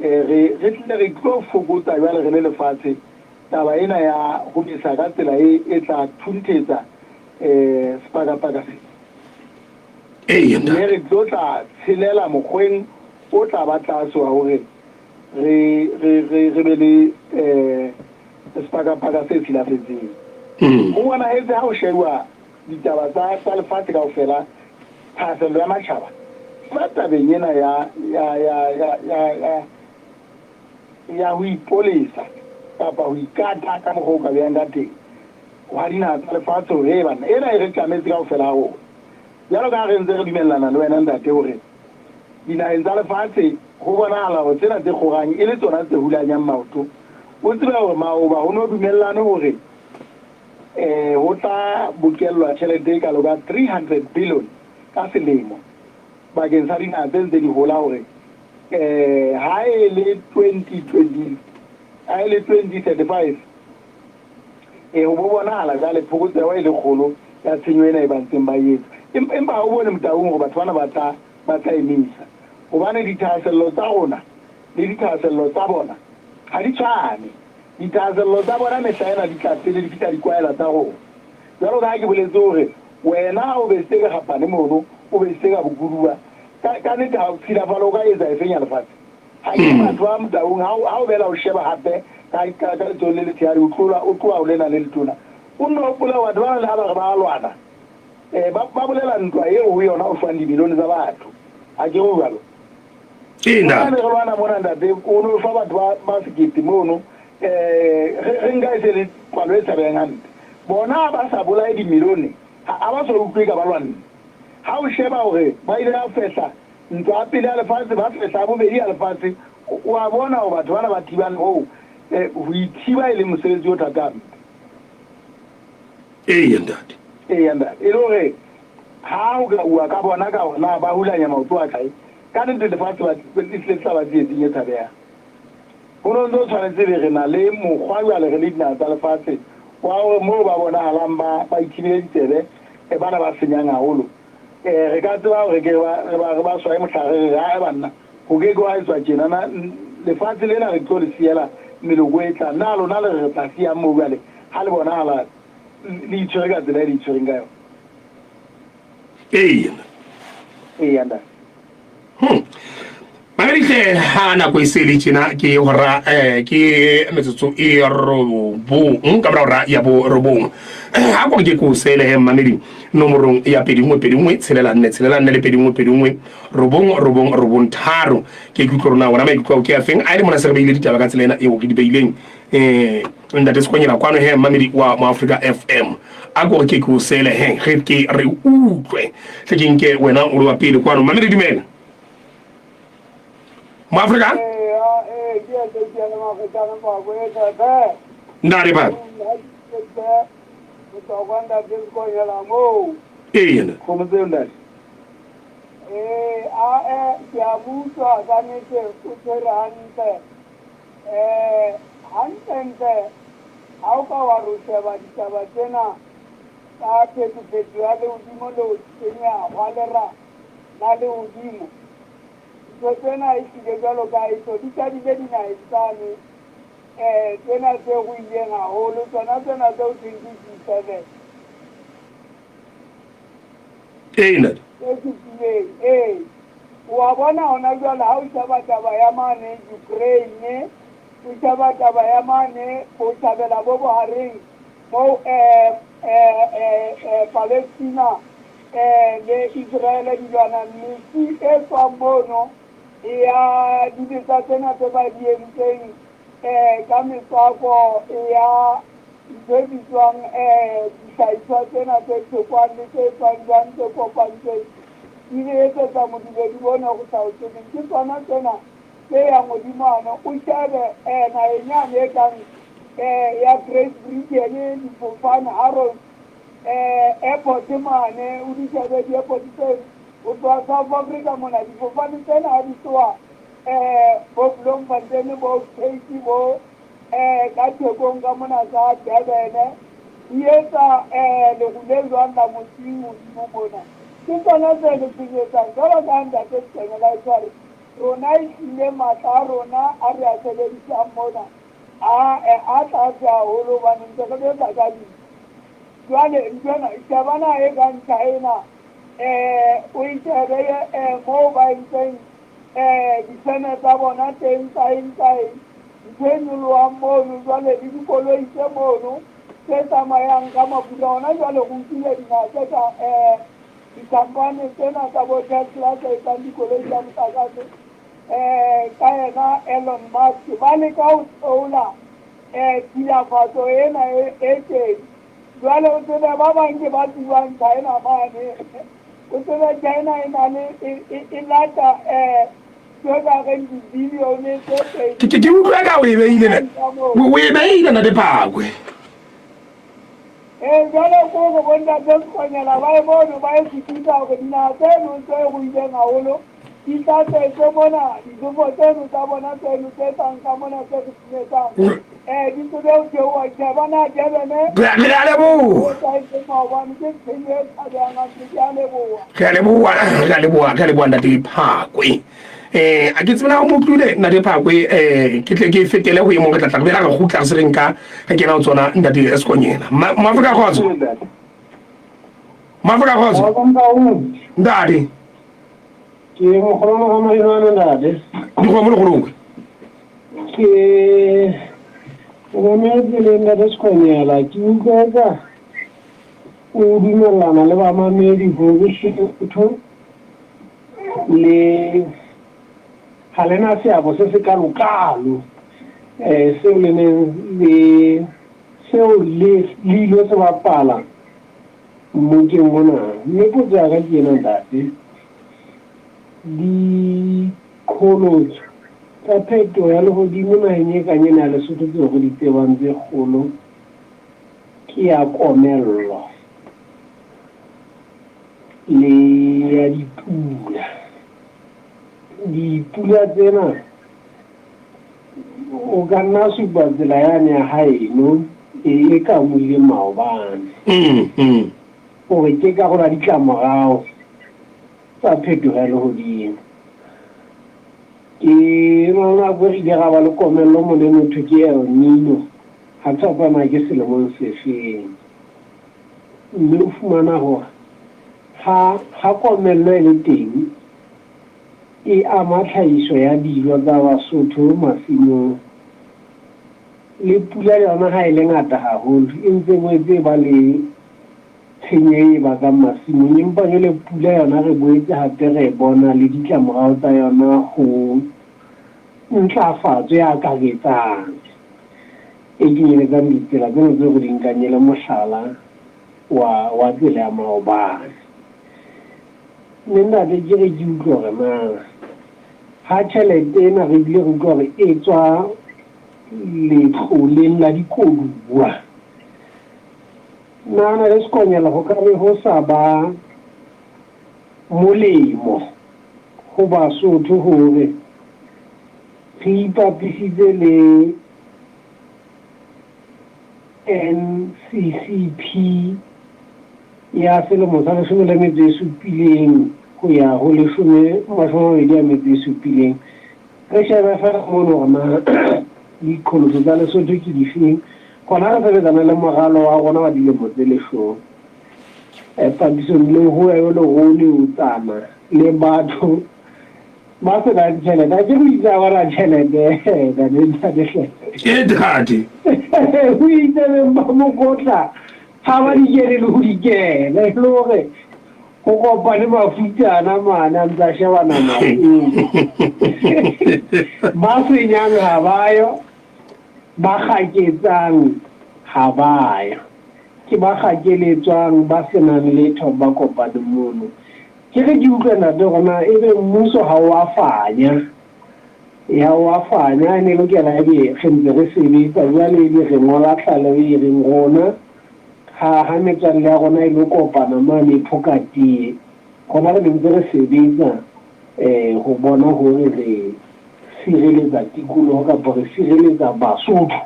B: re tlo fokotsa jwale re le lefatshe taba ena ya go bisa ka tsela e tla thunthetsa sepakapaka se re tlo tla tshelela mokgweng o tla ba tlaso wa hore re be le sepakapaka se silafetseng go bona etse ha o shewa ditaba tsa lefatshe ka ofela thaselo ya matjhaba ba tabeng ena ya ho ipolesa kapa ho ikata ka mokgwa o ka beyang ka teng wa dinaha tsa lefatshe hore bana ena e re tlametse ka ofela ho jalo ka re ntse re dumellana le wena ntate hore dinaheng tsa lefatshe go bonahala go tsena tse kgogang e le tsona tse hulanyang maoto o tsebe gore maoba ho no dumellane hore ho tla bokellwa tjhelete e kalo ka 300 billion ka selemo bakeng sa dinaha tse ntse di hola hore ha e le 2020 ha e le 2035 ho bonahala ka le phokotseho e le kgolo ya tshenyo ena e bantseng ba etsa empa o bone Motaung gore batho bana ba tla emisa hobane dithasello tsa rona le dithasello tsa bona ha di tshwane dithasello tsa bona mehlaena di tla pele di fita dikwaela tsa rona jalo ka ke boletse hore wena o be se ka gapane mono o be se ka bokuruwa ka nnete ha tshilafalo ka etsa e fenya lefatshe ha ke batho ba Motaung ha o bela o sheba hape ka letso le lethiari o tloa o lena le letona o nno pola batho ba le ha ba re ba lwana ba bolela ntwa eo ho yona o fang dibilione tsa batho a ke go jalo
A: ina
B: re lwana mona ntate o no fa batho ba sekete mono re nka se le kwalo e tsabeng hantle bona ba sa bolae dimilione ha ba so utlwe ka ba lwana ha o sheba hore ba ile a fehla ntwa pele ya lefatshe ba fehla bobedi ya lefatshe wa bona ho batho bana ba thibang ho ithiba e le mosebetsi o thatang
A: ntate
B: e le hore ha o ka ua ka bona ka ona ba hulanya maoto a kae ka nnete lefatshe ba tla ba tsietseng e tshabeha go no ntse o tshwanetse re na le mokgwa jwale re le dinaha tsa lefatshe wa hore moo ba bonahalang ba ithibile ditsebe bana ba senyang haholo re ka tseba hore re ba swae motlhare re ha banna go ke go a etswa tjena lefatshe lena re tlo le siela meloko e tla nna lona le re tla siang moo jwale ha le bona hala le itshwere ka tsela le itshwereng ka yona
A: anda Magaritle hana ko iseli china ke hora ke metsotso e robong ka bra ya bo robong ha go ke ko sele he mamedi nomorong ya 21 tshelela le 21 robong tharo ke ke tlorona wona mai go ke afeng a ile mona se re beile ditaba ka tselena e go ke di beileng nda tsekonyela kwano he mamedi wa mo Africa FM a go ke ko sele he ke re utlwe tlekeng wena o lo wa pele kwano mamedi dimela Africa? Ndari ba.
B: Tena ikige jalo ka ito di tadi di na isani tena se go ile nga holo tsona tena tse o tshindi tsebe wa bona ona jalo ha o tshaba taba ya mane Ukraine o tshaba taba ya mane o tshabela bo bohareng mo Palestina le Israel di lwana misi e fambono ya dibetsa tsena tse ba di entseng ka metswako ya dibitswang dihlahiswa tsena tse tshekwang le tse tswang tse kopantsweng di le etsetsa moduledi bona go sa o tseneng ke tsona tsena tse yang modimano o shebe naheng yane e kang ya Great Britain difofane Harold airport mane o di shebe di-airport tse o tswa South Africa mona difofane tsena ha di tsoa bo Bloemfontein bo Cape bo ka Thekong ka mona ka Durban di etsa le go le jwang la motho mona ke tsona tse le tsenyetsang ka ba ka ntate tsena la tsare rona ile matla rona a re a sebedisa mona a tla tsa holo bana ntse ka be ka di jwale njena ikabana e ka ntshaena o itshebe mo ba itseng disene tsa bona teng tsaeng ntsenyoloa mono jwale le dikoloi tse mono tse tsamayang ka mafura ona jwale go nkile dinase ka dikampane tsena tsa bo Tesla tse etsang dikoloi tsa motlakase ka ena Elon Musk ba le ka o tsola tilafatso ena e teng jwale o tsebe ba bang ke ba tsuwang China mane o tsebe China e na le e lata bilione tse
A: ke utlwa ka o e beile na dipakwe
B: jwale ko go bonda tse kgonyela ba e mono ba e sitisa go dina tseno tse go ile ngaholo di tla tse mona difofo tseno tsa bona tseno tse tang ka mona tse di tshetsang di tsebe o tse wa tjhabana jabene
A: re a leboa ntate Phakwe a ke tsena o motlule ntate Phakwe ke tle ke fetele go imong re tla be ra go gutla se reng ka kena o tsona ntate Eskonyela Mafrika khotso ndade
H: ke mo khona ga maina ndade
A: di go mo go
H: ke o me dile nda Eskonyela ke utlwa o dumellana le ba mamedi go botho le halena seabo se se ka lokalo seo le ne seo le lo se bapala mo ke mona mme go ja ga ke na ndate di kholo ka pheto ya le godimo naheng e kanye na le Lesotho tse go di tsebang tse kgolo ke ya komello le ya dipula tsena o ka nna supa tsela yane ya haeno e ka mo le maobane gore ke ka gona ditlamorago tsa phetogo ya legodimo ke nona go re ga ba le komello mo le motho ke El Nino ha tsapana ke selemong se feng mme o fumana hore ha komello e le teng e ama tlhahiso ya dijo tsa Basotho masimong le pula yona ha e le ngata haholo e ntse boetse ba le tshenyehi ba ka masimong empa jwale pula yona re boetse hape re bona le ditlamorao tsa yona ho ntlafatso ya kaketsang e kenyeletsang ditsela tseno tse go di nkanyele mohlala wa tsela ya maobane mme ntate ke re ke utlwa gore na ha tjhelete ena re bile re utlwa gore e tswa letloleng la dikoduwa nana le sekonyela go ka be go sa ba molemo go Basotho gore re ipapisitse le NCCP ya selemo sa 2017 go ya go 2017 re sheba fela mono gona dikholoto tsa Lesotho ke di feng gona re sebetsana le mogalo wa gona wa dilemo tse leshome papisong le go ya le go le utsana le batho ba se na tšhelete a ke go itsa bona tšhelete ka nenta dehle
A: e dadi
H: go itse ba mokotla ha ba di kene le go di kene le gore go kopane mafutana mana ntsa shebana na ba senyang ha bayo ba gaketsang ha bayo ke ba gakeletswang ba senang letho ba kopane mono ke re ke utlwana le gona e be mmuso ha wa fanya ne lo kela be khentse re sebetsa jwale le re ngola tlhalo e reng gona ha metswalle ya gona e lo kopana mane phokati gona re ntse re sebetsa go bona gore re sireletsa tikologo kapa re sireletsa Basotho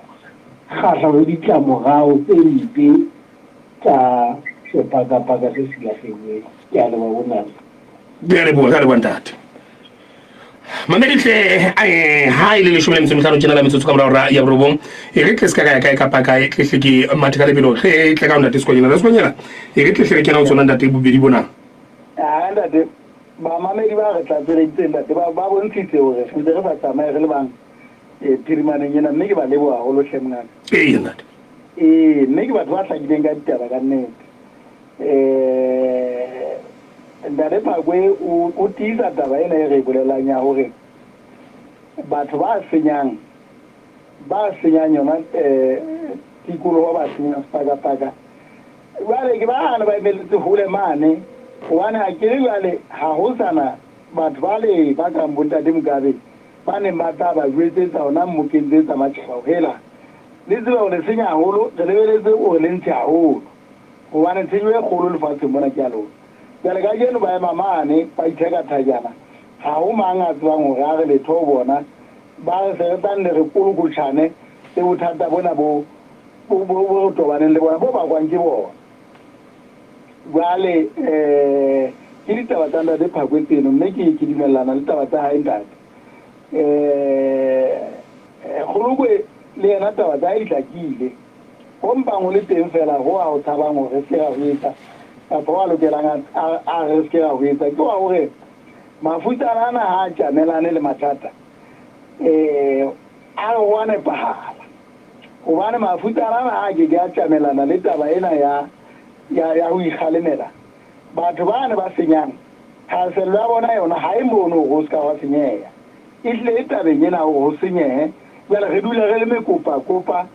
H: kgahla le ditlamorao tse mpe tsa sepakapaka se silafengweng ke a leba bona
A: bere bo ga le bontate mamedihle ha ile le shumela mtsumhlano tjena la metsotso ka mora ya borobong e re tle ska ka paka e tle ke matheka le pelo ge tle ka ona diskonyela e re tle hle ke na o tsona ndate bobedi bona
B: ndate ba mamedi ba re tla tsere itseng ndate ba bontshitse hore re re ba tsamaya re le bang tirimaneng yena mme ke ba lebo haholo hlemngana
A: ndate
B: mme ke batho ba hlakileng ka ditaba ka nnete ndare Phakwe o tiisa taba ena e re bolelang ya hore batho ba senyang yona tikologo ba senyang sepakapaka jwale ke bahana ba emeletse hole mane gobane a kere jwale ga go sana batho ba le ba kang bontate Mugabe ba neng ba tla ba jwetsetsa ona mmokentsetsa matšhaba hela le tseba gore le senya haholo re lebeletse gore le ntshe haholo gobane tshenyo e kgolo lefatsheng bona ke a lona jale ka jeno ba ema mane ba itheka-thajana ga go mang a tsebang gore a re letho bona ba re seretanne re kolokotšhane le bothata bona bo tobaneng le bona bo bakwang ke bona jale ke ditaba tsa Ndate Phakwe tseno mme ke dumelana le taba tsa hae ntate Kgolokwe le yena taba tsa hae ditlakile go mpango le teng fela go a o tshabang gore se ga go etsa kapa wa lokelang a re se ga go etsa ke wa gore mafutana ana ha a tjamelane le mathata a re go a nepagala gobane mafutana ana a ke a tjamelana le taba ena ya go ikgalemela batho ba ne ba senyang thasello ya bona yona ga e mono go se ka wa senyeya e tlile e tabeng ena go senyege jale re dula re le mekopa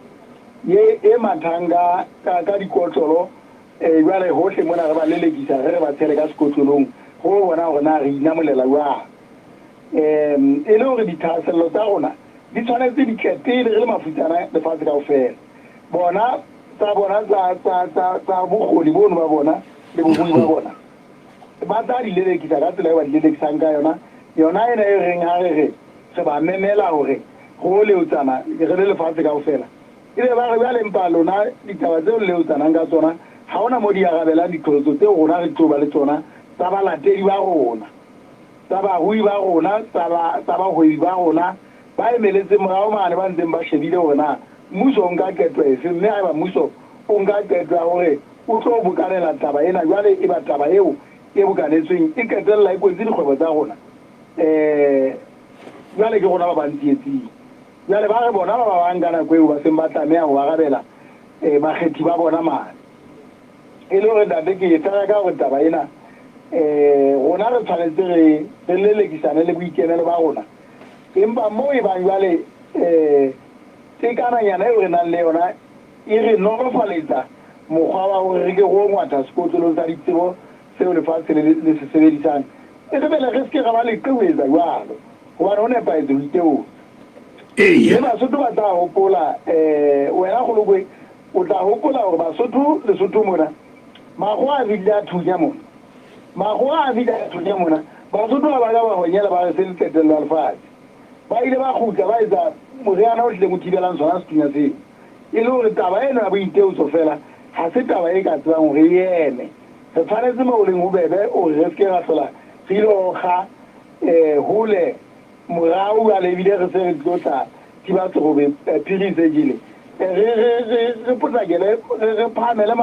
B: ye e mathanga ka dikotlolo jale hohle mona re ba lelekisa re ba tshele ka sekotlolong go bona gore na re inamolela jwang e le gore dithasello tsa rona di tshwanetse di tlete re le mafutana lefatshe kaofela bona tsa bokgoni bono ba bona le bogoi ba bona ba tsa di lelekisa ka tsela e ba di lelekisang ka yona ena e reng ha re ba memela gore go leotsana re le lefatshe kaofela e be ba re bjale mpa lona ditaba tseo leotsanang ka tsona ga ona mo di arabelang ditlhotso tseo rona re tloba le tsona tsa balatedi ba rona tsa bagoi ba rona tsa bagwebi ba rona ba emeletse morago mane ba ntseng ba shebile gore na mmuso o nka qeto efe mme ha eba mmuso o nka qeto ya hore o tlo bokanela taba ena jwale e ba taba eo e bokanetsweng e qetella e kwetse dikgwebo tsa rona jwale ke rona ba bantsietsing jwale ba re bona ba bang ka nako eo ba seng ba tlameha ho arabela bakgethi ba bona mane e le hore ntate ke etsa ka hore taba ena rona re tshwanetse re lelekisane le boikenelo ba rona empa moo e bang jwale tekananyana eo re nang le yona e re nolofaletsa mokgwa wa hore re ke go ngwatha sekotlolo sa ditsebo seo lefatshe le se sebedisang e re bele re se ke ga ba leqe ho etsa jwalo hobane ho nepaetse ho iteong le Basotho ba tla hopola wena kgolokwe o tla hopola hore Basotho Lesotho mona mago a bile a thunya mona Basotho ba ka ba honyela ba re se le tsetelo alfatshe ba ile ba khutla ba etsa moriana o tle mo thibelang sona sethunya seo e le hore taba ena ya boiteuso fela ha se taba e ka tsang hore yene re tshwanetse mo leng ho bebe o re se ra hlola re ilo ga hole morao a lebile re se re tlotla tiba tsobe pirise jile re potlakele re phamele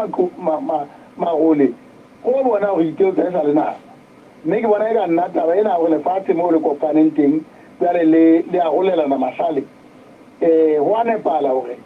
B: magole go bona go iteusa e sa le na mme ke bona e ka nna taba ena go lefatshe mo le kopaneng teng jale le a golelana mahlale ho a nepala hore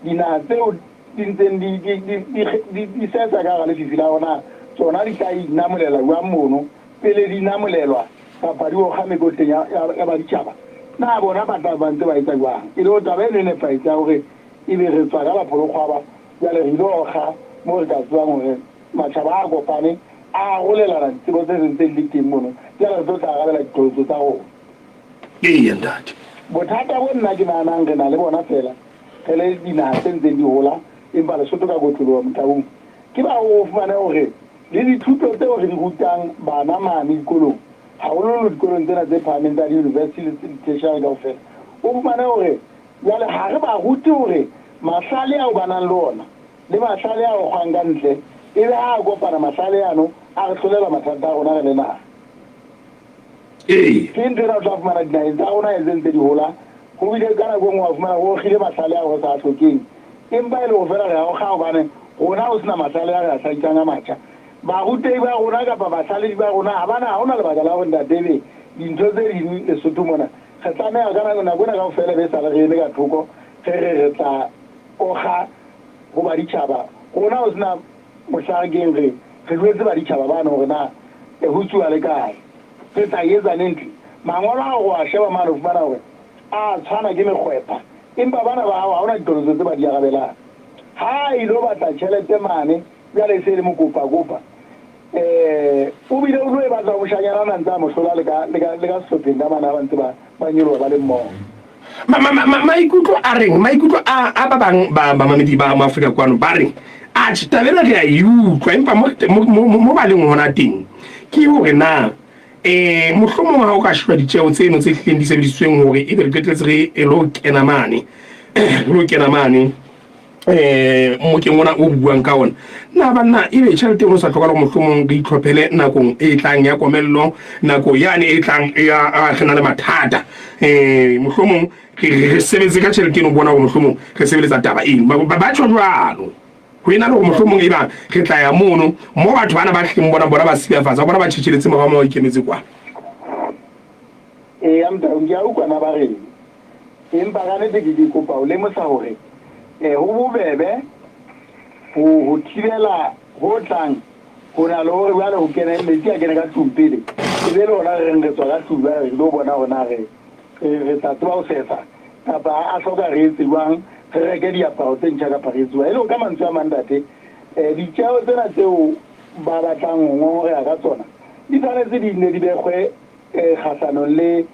B: dina tseo di ntseng di setsa ka gale fifi la gona tsona di ka inamolela jwa mono pele di inamolelwa kapa di o ga mekotleng ya baditšhaba na bona batla ba ntse ba etsa jwang e le go taba e ne nepaetsa gore e be re tswa ka lapholokgwaba jale re ilo ga mo re ka tsebang gore matšhaba a kopane a golelana ditsebo tse sentseng le teng mono jale re tlo tla gabela ditlotso tsa rona
A: ntate
B: bothata bo nna ke naanang re na le bona fela re le dinaga tse ntseng di gola empa Lesotho ka kotloloa motabong ke ba go fumane gore le dithuto tseo re di rutang bana mane dikolong haholo dikolong tsena tse phahameng tsa di-university le tertiary kaofela o fumane gore jale ga re ba rute gore mahlale ao ba nang le ona le mahlale ao kgwang ka ntle e be a kopana mahlale ano a re tlholela mathata a rona re le naga ke ntho ena o tla fumana dinageng tsa rona e tse di gola go bile ka nako ngwe wa fumana go gile mahlale a go sa tlhokeng empa e le go fela re ya go ga gobane gona o sena mahlale a re a tlhaisang a matšha barutei ba rona kapa batlhaledi ba rona ga bana ga o na lebaka la gore ntatebe dintho tse dingwe Lesotho mona re tlameya ka nako ena kao fela be sale re eme ka thoko re tla oga go baditšhaba gona o sena motlhagakeng re duetse baditšhaba bane gore na go tsua le kae re tla etsane ntle mangwalo a go a sheba mane o fumana gore a tshwana ke mekgwepa empa bana ba gago ga ona ditoloso tse ba di agabelang ga ilo batla tšhelete mane jale se le mokopa-kopa o bile o tlo e batla mošanyana na ntse a motlhola le ka sehlopheng ka mana ba ntse ba nyoloa ba le mmogo
A: maikutlo a reng maikutlo a ba bang ba mamedi ba Afrika kwano ba reng a tabela re a utlwa empa mo ba leng hona teng ke hore na mohlomong ha o ka shwa ditjeo tseno tse hleng di sebedisitsweng hore e be re qetletse re elo kena mane mo ke ngwana o buang ka ona na bana e be tšhelete mo sa tlhoka go mohlomong re itlhophele nakong e tlang ya komello nako yane e tlang ya gena le mathata mohlomong re sebetse ka tšhelete eno bona go mohlomong re sebeletsa taba eno ba tšwa jwalo go ena le go mohlomong e bang re tla ya mono mo batho bana ba hleng bona ba siafatsa bona ba tšhetšheletse morago mo ba ikemetse kwana
B: ya mtaong ke a ukwana ba reng empa ka nnete ke di kopa o lemosa gore go bobebe go thibela go tlang go na le gore jale go kene metsi a kene ka tlong pele e be le gona re reng re tswa ka tlong re lo bona gona re tla tseba go sesa kapa a tlhoka re etse jwang re reke diaparo tse ntšha kapa re etsiwa e le go ka mantswe a mandate ditšeo tsena tseo ba batlang go ngongoreya ka tsona di tshwanetse di nne di begwe kgatlhanong le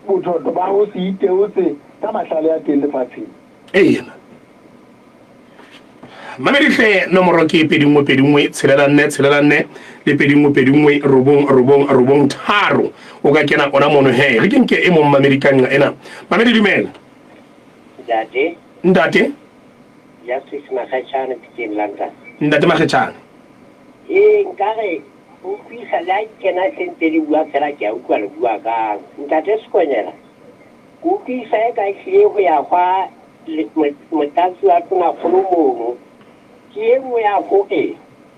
B: bothoto ba go se iteotse ka mahlale a teng lefatsheng
A: mamedihle nomoro ke 21 le 21 tharo o ka kena ona mono he re ke e mo mamerikang ena mamedi dumela ntate
F: Justice Makachane in London.
A: Ntate Makachane
F: nkare o fisa la kena sente di bua fela ke a utlwa le bua ka ntate Sekonyela o fisa e ka hlile go ya kwa motlatsi wa tonakgolo mono ke e nngwe ya go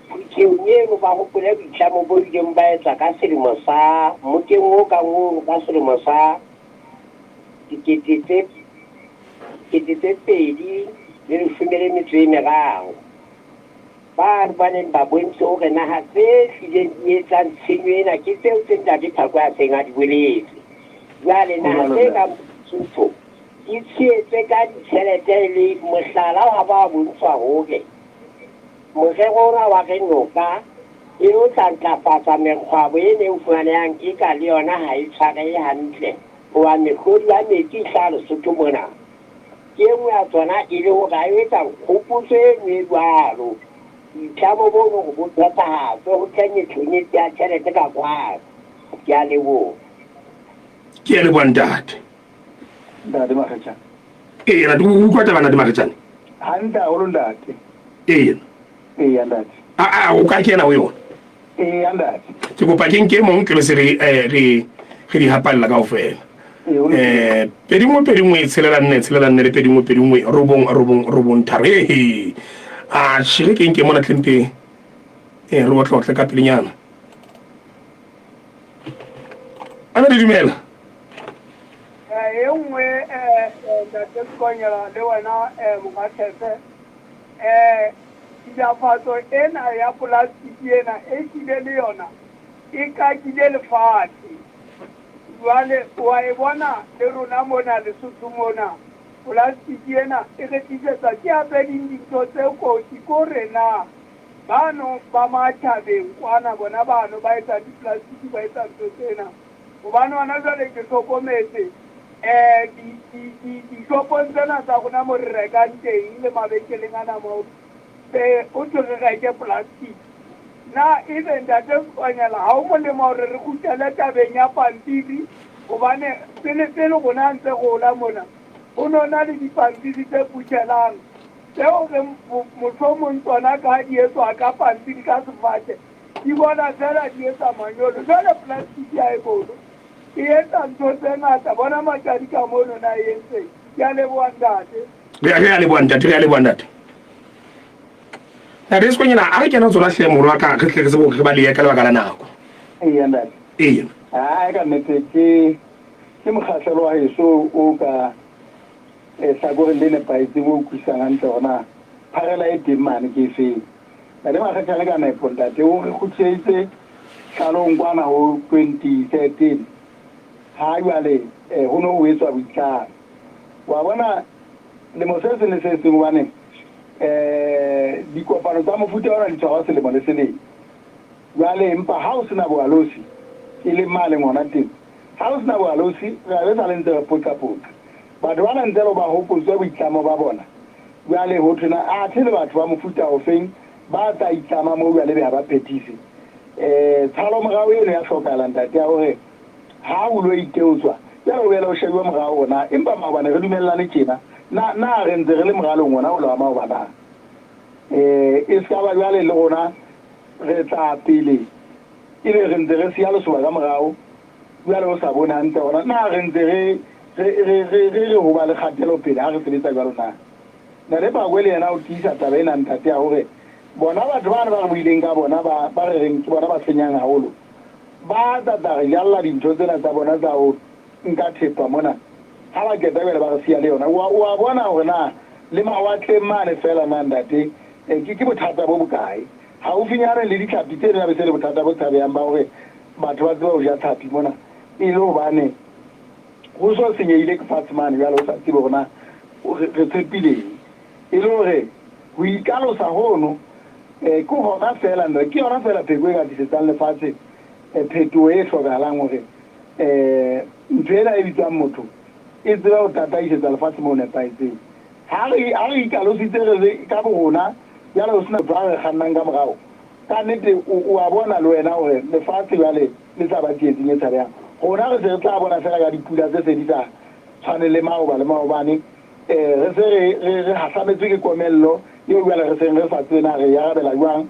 F: phutheng eno ba gopole boitlamo bo ileng ba etsa ka selemo sa moteng o ka ngwe ka selemo sa 2013 ba neng ba bontse gore naga tse tlileng di etsang tshenyo ena ke tseo tse ntate Phako a seng a di boletse jwale naga tse ka Sotho di tshetse ka ditšhelete le mohlala wa ba bontshwa gore morero ona wa re noka e o tla ntlafatsa mekgwabo e ne o fumanehang e ka le yona ha e tshwareye hantle goba mehlodi ya metsi hlaha Lesotho mona ke e nngwe ya tsona e le gore a e etsa kgopotso e nngwe e jwalo boitlamo bono go bo phethahatswe go tlanyetsonyetse ya tšhelete ka kwano ke a leboga
A: ke a leboga ntate
B: ntate Makgetjane
A: na di utlwa taba ntate Makgetjane
B: hantle haholo ntate ntate
A: o ka kena o yona
B: ntate
A: ke kopa ke nke mong ke le se re di hapalla kaofela pedingwe tshelela nne le pedingwe robong thare a shire ke nke mona tlente re otlotle ka pelenyana ana di dumela
I: e nngwe ntate Sekonyela le wena Mokgatlhetse diafatso ena ya plastiki ena e kile le yona e ka kile lefatshe jwale wa e bona le rona mona Lesotho mona plastiki ena e re tlisetsa ke hape dintho tse kotsi ko rena bano ba mathabeng kwana bona bano ba etsa diplastiki ba etsa ntho tsena gobane wana jwale ke tlhokometse dishopong tsena tsa gona mo re rekang teng le mabenkeleng ana moo o tlo re reke plastic na even ntate Sekonyela ha o molemo gore re khutlele tabeng ya pampiri gobane pele gona ntse gola mona o nona le dipampiri tse putšhelang tseo re mohlomong tsona ka di etswa ka pampiri ka sefate di bona fela di etsa manyolo jwale plastic ya e bolo e etsa ntho tse ngata bona matšadi ka mono na e entseng ke a leboga ntate
A: re a leboga ntate ntate Sekonyela a re kena tsona hle moro wa ka re tle se bo re ba le ka lebaka la nako
B: ntate ka nnete ke mokgahlelo wa heso o ka hlakoreng le nepaetseng o kwisang hantle gona pharela e teng mane ke efeng ntate Makgetjane ka nepo ntate o re kgutliseditse hlalong kwana ho 2013 ha jwale ho no ho etswa boitlamo wa bona lemo se seng le se seng hobane dikopano tsa mofuta ona di tshwarwa selemo le selemo jwale empa ha o sena boalosi e le male ngwana teng ha o sena boalosi re a betsa le ntse re potlapotla batho ba na ntse le ba hopotswe boitlamo ba bona jwale ho thona a thele batho ba mofuta o feng ba tla itlama mo jwale ba phethise tshalo morao eno ya hlokahala ntate ya hore ha o lo iteotswa ya o bela o shebiwa morao ona empa maobane re dumellane tjena na re ntse re le moralong ona o le wa maobana e ska ba jwale le gona re tla pele e be re ntse re siya lesoba ka morao jwale o sa bone hantle gona na re ntse re ho ba le kgatelo pele ha re sebetsa jwalo na re ba le yena o tiisa taba ena ntate ya hore bona batho ba ba re buileng ka bona ba re reng ke bona ba senyang haholo ba tata re jalla dintho tsena tsa bona tsa ho nka thepa mona ha ba keta jwale ba re siya le yona wa bona hore na le mawatle mane fela na ntate ke bothata bo bokae ha o finyane le ditlhapi tse na be se le bothata bo tshabeyang ba hore batho ba tseba ho ja tlhapi mona e le hobane go so senyeile ke fatsmane jalo o sa tsebe gona re tshepileng e le hore ho ikalosa hono ke hona fela nna ke yona fela pheko e ka disetsang lefatshe phetoho e hlokahalang hore ntho ena e bitswang motho e tseba ho tataisetsa lefatshe mo nepaetseng ha re ikalositse re ka borona jale o sena ba re kgannang ka morao ka nnete o a bona le wena hore lefatshe jale le sa ba tsietseng e tshabeyang gona re se re tla bona fela ka dipula tse se di sa tshwane le maoba le maobane re se re haslametswe ke komello eo jale re seng re sa tsena re yarabela jwang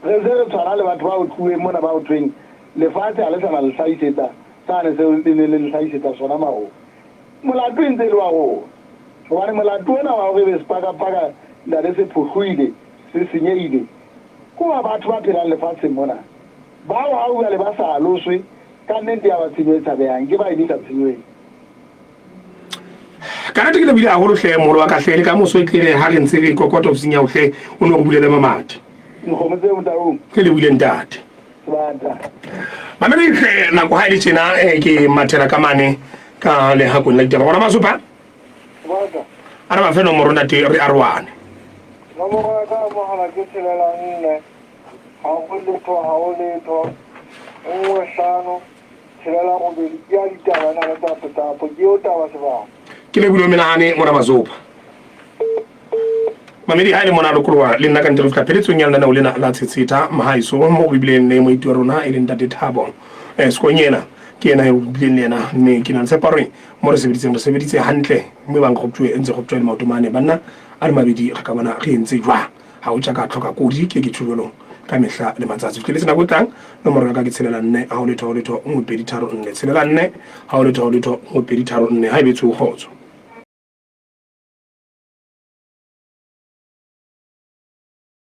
B: re se re tshwana le batho ba o tluweng mona ba o thweng lefatshe ha le sana le hlahisetsa sane seo le ne le hlahisetsa sona mao molato e ntse le wa go gobane molato ona wa gore be sepakapaka nna le se phogile se senyeile ko ba batho ba phelang lefatsheng mona bao ga o le ba sa aloswe ka nnete ya ba tshenyetsa beyang ke ba edisa tshenyeng
A: kana te ke le bile a holo hle molo wa ka hle le ka moso e tlile ha re ntse re kokota ofising ya o hle o no go bulela mamati
B: nkgomo tse motaung
A: ke le buile ntate
B: sebata
A: mamele hle nako ha ile tjena ke mathela ka mane ka le hakong la ditaba bona masupa
I: sebata
A: ara ba feno mo rona te re arwane
I: nomoro ka mohala ke 64 ha go letho 15 tshelela go be ya ditaba na ka tsa ke o taba sebaka
A: ke le bulo menahane mona mazopa mamedi ha ile mona lokurwa le nna ka ntse re fika pheletsong ya lena o lena la tshetseta mahaiso mo go bileng ne mo itwa rona ile ntate Thabo skonyena ke ena yo bileng lena ne ke na separe mo re sebeditse hantle mo bang go tswe ntse go tswe le maotomane banna a re mabedi ga ka bona re ntse jwa ha o tshaka tlhoka kodi ke tshubelong ka mehla le matsatsi ke le sena go tlang nomoro ka ke tshelela 4 ha o letho 1 2 3 4 tshelela 4 ha o letho 1 2 3 4 ha e be tso khotso